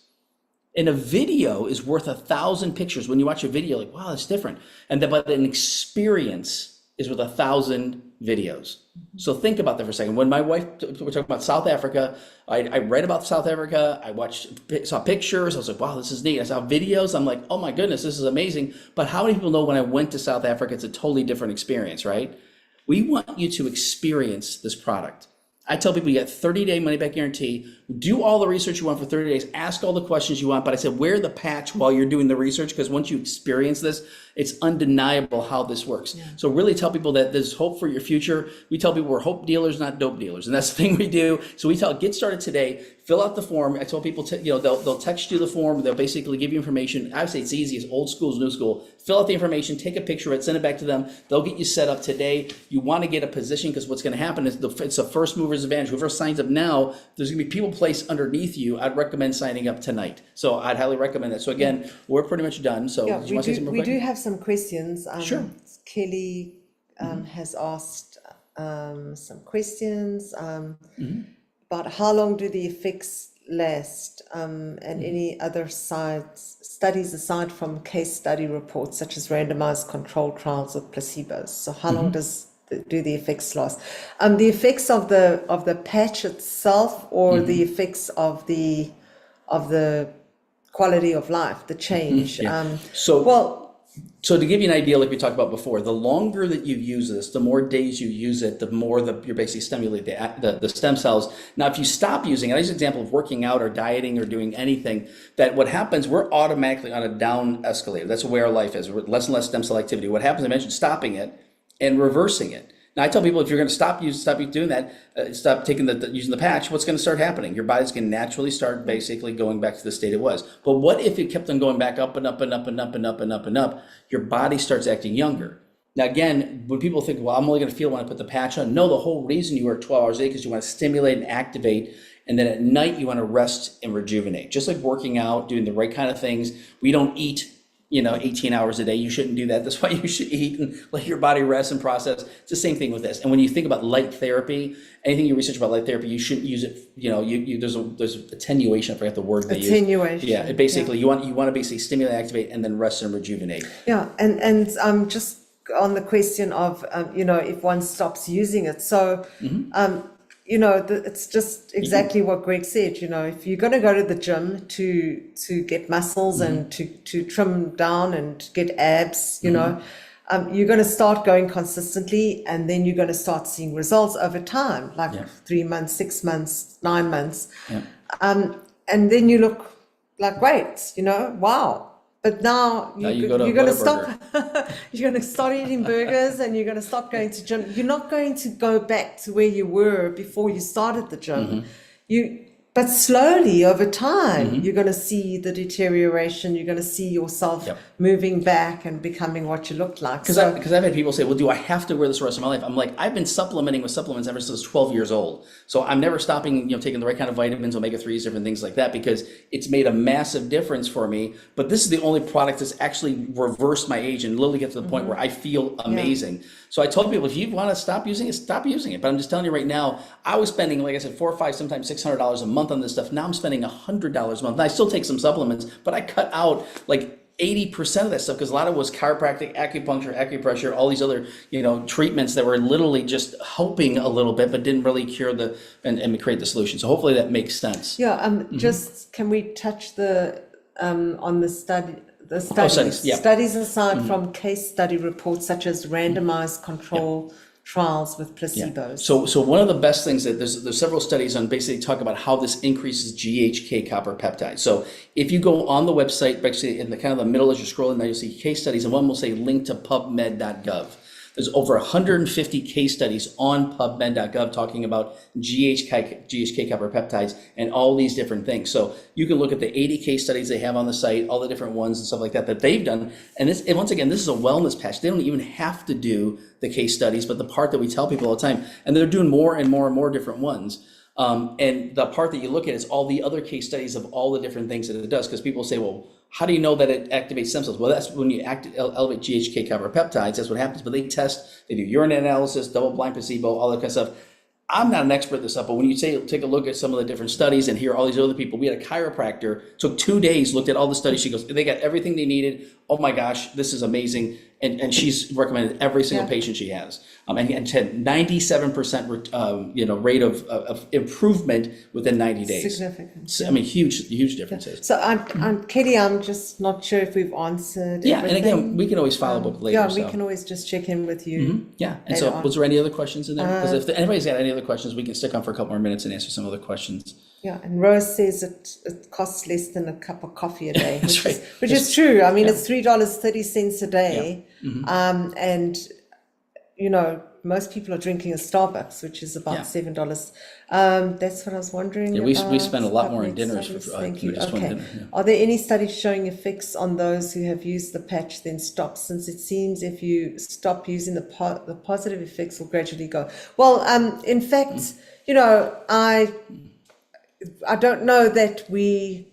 And a video is worth 1,000 pictures. When you watch a video, like, wow, that's different. But an experience is with 1,000 videos. So think about that for a second. When my wife, we're talking about South Africa, I read about South Africa, saw pictures, I was like, wow, this is neat. I saw videos, I'm like, oh my goodness, this is amazing. But how many people know when I went to South Africa, it's a totally different experience, right? We want you to experience this product. I tell people you got 30-day money back guarantee. Do all the research you want for 30 days. Ask all the questions you want. But I said, wear the patch while you're doing the research, because once you experience this, it's undeniable how this works. So really tell people that there's hope for your future. We tell people we're hope dealers, not dope dealers. And that's the thing we do. So we tell, get started today. Fill out the form. I told people, they'll text you the form. They'll basically give you information. I would say it's easy. It's old school as new school. Fill out the information, take a picture of it, send it back to them. They'll get you set up today. You want to get a position, because what's going to happen is it's a first mover's advantage. Whoever signs up now, there's going to be people placed underneath you. I'd recommend signing up tonight. So I'd highly recommend that. So again, we're pretty much done. So Yeah, do you want to say something real we quick? do have some questions. Sure. Kelly has asked some questions about how long do the effects last, and any other studies aside from case study reports, such as randomized controlled trials or placebos. So how long do the effects last? The effects of the patch itself, or the effects of the quality of life, the change. So to give you an idea, like we talked about before, the longer that you use this, the more days you use it, the more you're basically stimulating the stem cells. Now, if you stop using it, as an example of working out or dieting or doing anything, that what happens, we're automatically on a down escalator. That's where our life is. Less and less stem cell activity. What happens, I mentioned stopping it and reversing it. Now, I tell people, if you're going to stop doing that, stop taking using the patch, what's going to start happening? Your body's going to naturally start basically going back to the state it was. But what if it kept on going back up and up and up and up and up and up and up? Your body starts acting younger. Now, again, when people think, well, I'm only going to feel when I put the patch on. No, the whole reason you work 12 hours a day, because you want to stimulate and activate. And then at night, you want to rest and rejuvenate. Just like working out, doing the right kind of things. We don't eat 18 hours a day. You shouldn't do that. That's why you should eat and let your body rest and process. It's the same thing with this. And when you think about light therapy, anything you research about light therapy, you shouldn't use it. There's attenuation. I forget the word they use. Attenuation. Yeah. Basically, you want to basically stimulate, activate, and then rest and rejuvenate. Yeah, and just on the question of if one stops using it, so it's just exactly what Greg said. If you're going to go to the gym to get muscles and to trim down and get abs, you're going to start going consistently, and then you're going to start seeing results over time, like 3 months, 6 months, 9 months. Yeah. And then you look like, great, wow. But now you're going to stop. You're going to start eating burgers, and you're going to stop going to gym. You're not going to go back to where you were before you started the gym. But slowly over time, you're going to see the deterioration. You're going to see yourself moving back and becoming what you look like. Because I've had people say, well, do I have to wear this the rest of my life? I'm like, I've been supplementing with supplements ever since I was 12 years old. So I'm never stopping, taking the right kind of vitamins, omega-3s, different things like that, because it's made a massive difference for me. But this is the only product that's actually reversed my age and literally get to the point where I feel amazing. So I told people, if you want to stop using it, stop using it. But I'm just telling you right now, I was spending, like I said, $400 or $500, sometimes $600 a month on this stuff. Now I'm spending $100 a month. And I still take some supplements, but I cut out like 80% of that stuff, because a lot of it was chiropractic, acupuncture, acupressure, all these other, treatments that were literally just helping a little bit, but didn't really cure and create the solution. So hopefully that makes sense. Yeah. Just can we touch on the study? The studies, yeah. Studies aside from case study reports, such as randomized control trials with placebos. So one of the best things that there's several studies on basically talk about how this increases GHK copper peptide. So if you go on the website, basically in the kind of the middle as you're scrolling down, you'll see case studies, and one will say link to PubMed.gov. There's over 150 case studies on PubMed.gov talking about GHK copper peptides and all these different things. So you can look at the 80 case studies they have on the site, all the different ones and stuff like that they've done. And once again, this is a wellness patch. They don't even have to do the case studies, but the part that we tell people all the time, and they're doing more and more and more different ones. And the part that you look at is all the other case studies of all the different things that it does, because people say, well, how do you know that it activates stem cells? Well, that's when you elevate GHK copper peptides, that's what happens. But they do urine analysis, double-blind placebo, all that kind of stuff. I'm not an expert at this stuff, but when you take a look at some of the different studies and hear all these other people, we had a chiropractor, took 2 days, looked at all the studies. She goes, they got everything they needed. Oh my gosh, this is amazing. And she's recommended every single Yeah. patient she has. And had 97% rate of improvement within 90 days. Significant. So, I mean, huge differences. So, Kelly, I'm just not sure if we've answered Yeah, and everything. again, we can always follow up later. Yeah, we so. can always just check in with you. Yeah, and later so on. was there any other questions in there? Because if anybody's got any other questions, we can stick on for a couple more minutes and answer some other questions. Yeah, and Rose says it costs less than a cup of coffee a day, That's right. which is true. I mean, it's $3.30 a day, Mm-hmm. and you know most people are drinking a Starbucks, which is about Yeah. $7. That's what I was wondering. Yeah, we about. spend a lot more on PubMed dinners studies. for Thank you. just one Okay. dinner. Yeah. Are there any studies showing effects on those who have used the patch then stop? Since it seems if you stop using the positive effects will gradually go. Well, in fact, you know, I don't know that we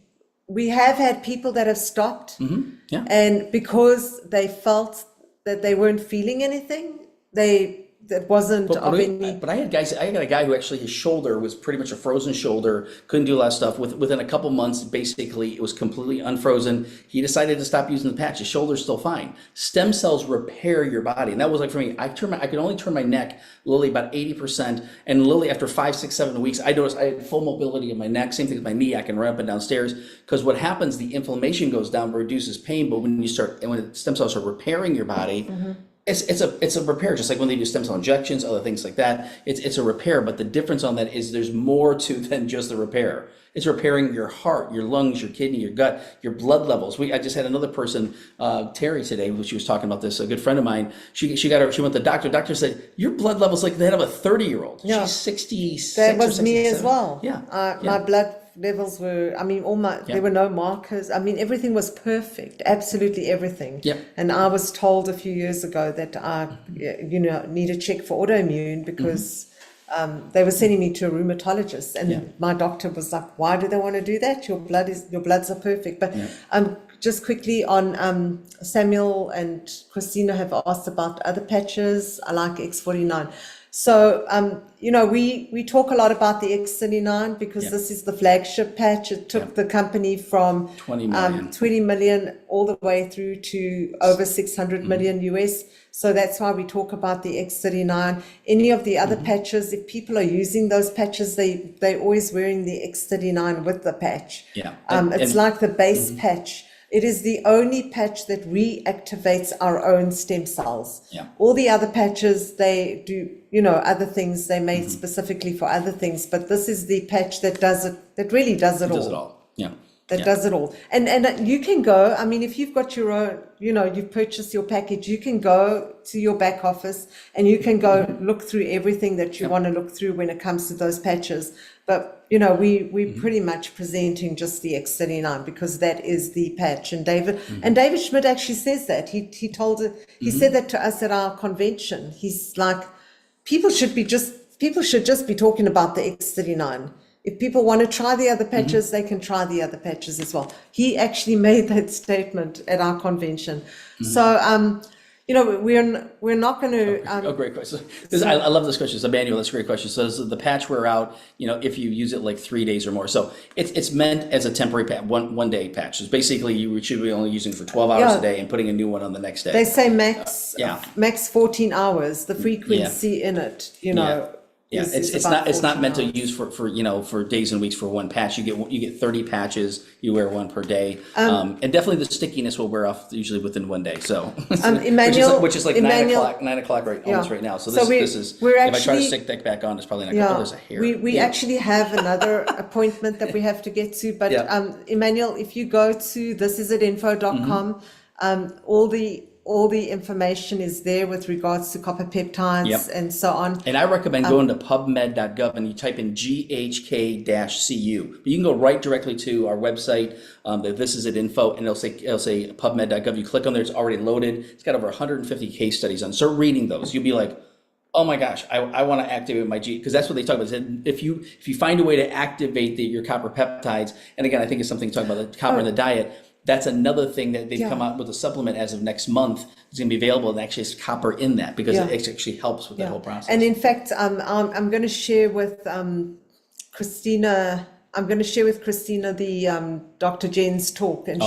have had people that have stopped, Yeah. and because they felt that they weren't feeling anything, that wasn't of any. But I got a guy who actually his shoulder was pretty much a frozen shoulder, couldn't do a lot of stuff. Within a couple months, basically, it was completely unfrozen. He decided to stop using the patch. His shoulder's still fine. Stem cells repair your body. And that was like for me, I could only turn my neck, literally about 80%. And literally after 5, 6, 7 weeks, I noticed I had full mobility in my neck. Same thing with my knee. I can run up and down stairs. Because what happens, the inflammation goes down, reduces pain. But when stem cells are repairing your body, it's a repair, just like when they do stem cell injections, other things like that. It's a repair, but the difference on that is there's more to than just the repair. It's repairing your heart, your lungs, your kidney, your gut, your blood levels. I just had another person, Terry today, when she was talking about this, a good friend of mine. She went to the doctor. The doctor said, your blood level's like that of a 30-year-old. Yeah. She's 66 That or was me 67. as well. Yeah. My blood levels were, I mean, there were no markers. I mean, everything was perfect, absolutely everything. Yep. And I was told a few years ago that I, need a check for autoimmune because they were sending me to a rheumatologist, and my doctor was like, "Why do they want to do that? Your bloods are perfect." But just quickly on Samuel and Christina have asked about other patches. I like X39. So, we talk a lot about the X39 because this is the flagship patch. It took the company from 20 million. 20 million all the way through to over 600 million US. So that's why we talk about the X39. Any of the other patches, if people are using those patches, they're always wearing the X39 with the patch. Yeah. It's like the base patch. It is the only patch that reactivates our own stem cells. Yeah. All the other patches, they do, other things they made specifically for other things. But this is the patch that does it, that really does it all. Does it all. Yeah. That does it all. And you can go, I mean, if you've got your own, you've purchased your package, you can go to your back office and you can go look through everything that you want to look through when it comes to those patches. But, we're pretty much presenting just the X39 because that is the patch. And David Schmidt actually says that. He said that to us at our convention. He's like, people should just be talking about the X39. If people want to try the other patches, they can try the other patches as well. He actually made that statement at our convention. So, we're not going to. Great question. I love this question. So, Emmanuel, that's a great question. So, does the patch wear out, if you use it like 3 days or more? So, it's meant as a temporary patch, one day patch. So, basically, you should be only using for 12 hours a day and putting a new one on the next day. They say max 14 hours. The frequency in it, Yeah, it's not meant to use for days and weeks for one patch. You get 30 patches. You wear one per day, and definitely the stickiness will wear off usually within one day. So, Emmanuel, which is like 9 o'clock almost right now. So this is if I try to stick that back on, it's probably not. Oh, there's a hair. We actually have another appointment that we have to get to. But Emmanuel, if you go to thisisatinfo.com, all the information is there with regards to copper peptides and so on. And I recommend going to pubmed.gov and you type in GHK-CU. But you can go right directly to our website, This Is It Info, and it'll say pubmed.gov. You click on there, it's already loaded. It's got over 150 case studies on. Start reading those. You'll be like, oh my gosh, I want to activate my G, because that's what they talk about. If you find a way to activate your copper peptides, and again, I think it's something talking about the copper in the diet. That's another thing that they've come out with a supplement as of next month. It's going to be available, and actually it's copper in that because it actually helps with that whole process. And in fact, I'm going to share with Christina. I'm going to share with Christina the Dr. Jen's talk, and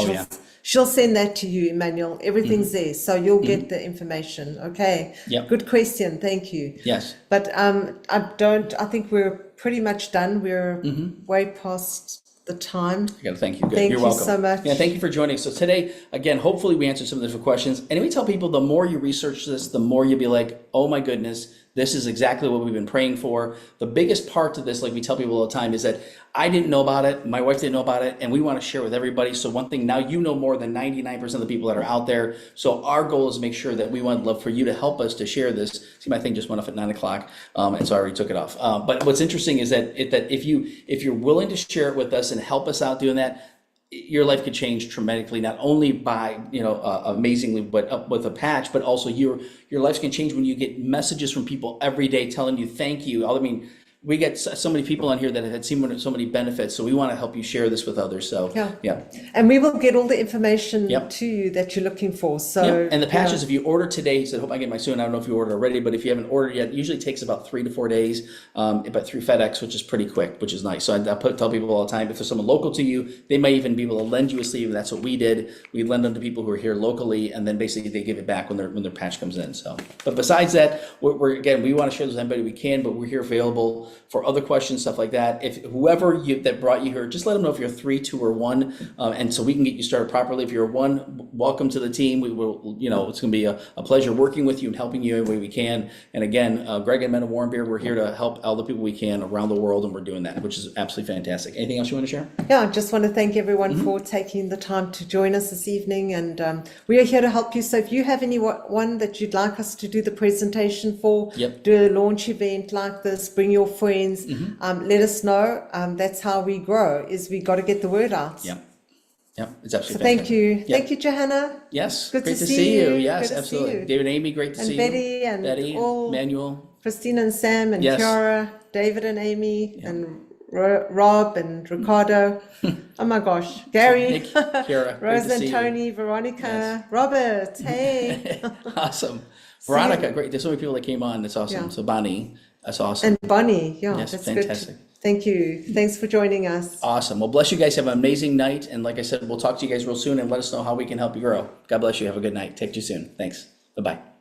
She'll send that to you, Emmanuel. Everything's there, so you'll get the information. Okay. Yep. Good question. Thank you. Yes. But I think we're pretty much done. We're way past the time. I gotta thank you. Good. Thank You're you welcome. so much. Yeah, thank you for joining. So today, again, hopefully we answered some of the different questions. And we tell people the more you research this, the more you'll be like, oh my goodness, this is exactly what we've been praying for. The biggest part to this, like we tell people all the time, is that I didn't know about it, my wife didn't know about it, and we want to share with everybody. So one thing, now you know more than 99% of the people that are out there. So our goal is to make sure that we want love for you to help us to share this. See, my thing just went off at 9 o'clock, and so I already took it off. But what's interesting is that if you're willing to share it with us and help us out doing that, your life could change dramatically, not only by, amazingly, but with a patch, but also your life can change when you get messages from people every day telling you thank you. I mean, we get so many people on here that have had seen so many benefits, so we want to help you share this with others. So yeah. And we will get all the information Yep. to you that you're looking for. So Yep. And the patches, if you order today, he said, hope I get mine soon. I don't know if you ordered already, but if you haven't ordered yet, it usually takes about 3 to 4 days, but through FedEx, which is pretty quick, which is nice. So I tell people all the time, if there's someone local to you, they may even be able to lend you a sleeve. That's what we did. We lend them to people who are here locally, and then basically they give it back when their patch comes in. So, but besides that, we want to share this with anybody we can, but we're here available for other questions, stuff like that. If whoever that brought you here, just let them know if you're 3, 2, or 1, and so we can get you started properly. If you're 1, welcome to the team. We will, it's going to be a pleasure working with you and helping you any way we can. And again, Greg and Men of Warm Beer, we're here to help all the people we can around the world, and we're doing that, which is absolutely fantastic. Anything else you want to share? Yeah, I just want to thank everyone for taking the time to join us this evening, and we are here to help you. So if you have anyone that you'd like us to do the presentation for, do a launch event like this, bring your friends, let us know. That's how we grow, is we got to get the word out. Yep, it's absolutely So thank fantastic. you. Yep. Thank you, Johanna. Yes, Good great to to see see you. you. Yes, Good to see absolutely. you. David and Amy, great to And see Betty you. and Betty, all- Manuel. Christine and Sam and Yes. Kiara, David and Amy and Rob and Ricardo. Oh my gosh, Gary, Nick, Kiara, great Rose to and see you. Tony, Veronica, Yes. Robert, hey, Awesome. Veronica, great. There's so many people that came on. That's awesome. Yeah. So Bonnie, that's awesome. and Bonnie. Yeah, Yes, that's fantastic. good. Thank you. Thanks for joining us. Awesome. Well, bless you guys. Have an amazing night. And like I said, we'll talk to you guys real soon and let us know how we can help you grow. God bless you. Have a good night. Take you soon. Thanks. Bye-bye.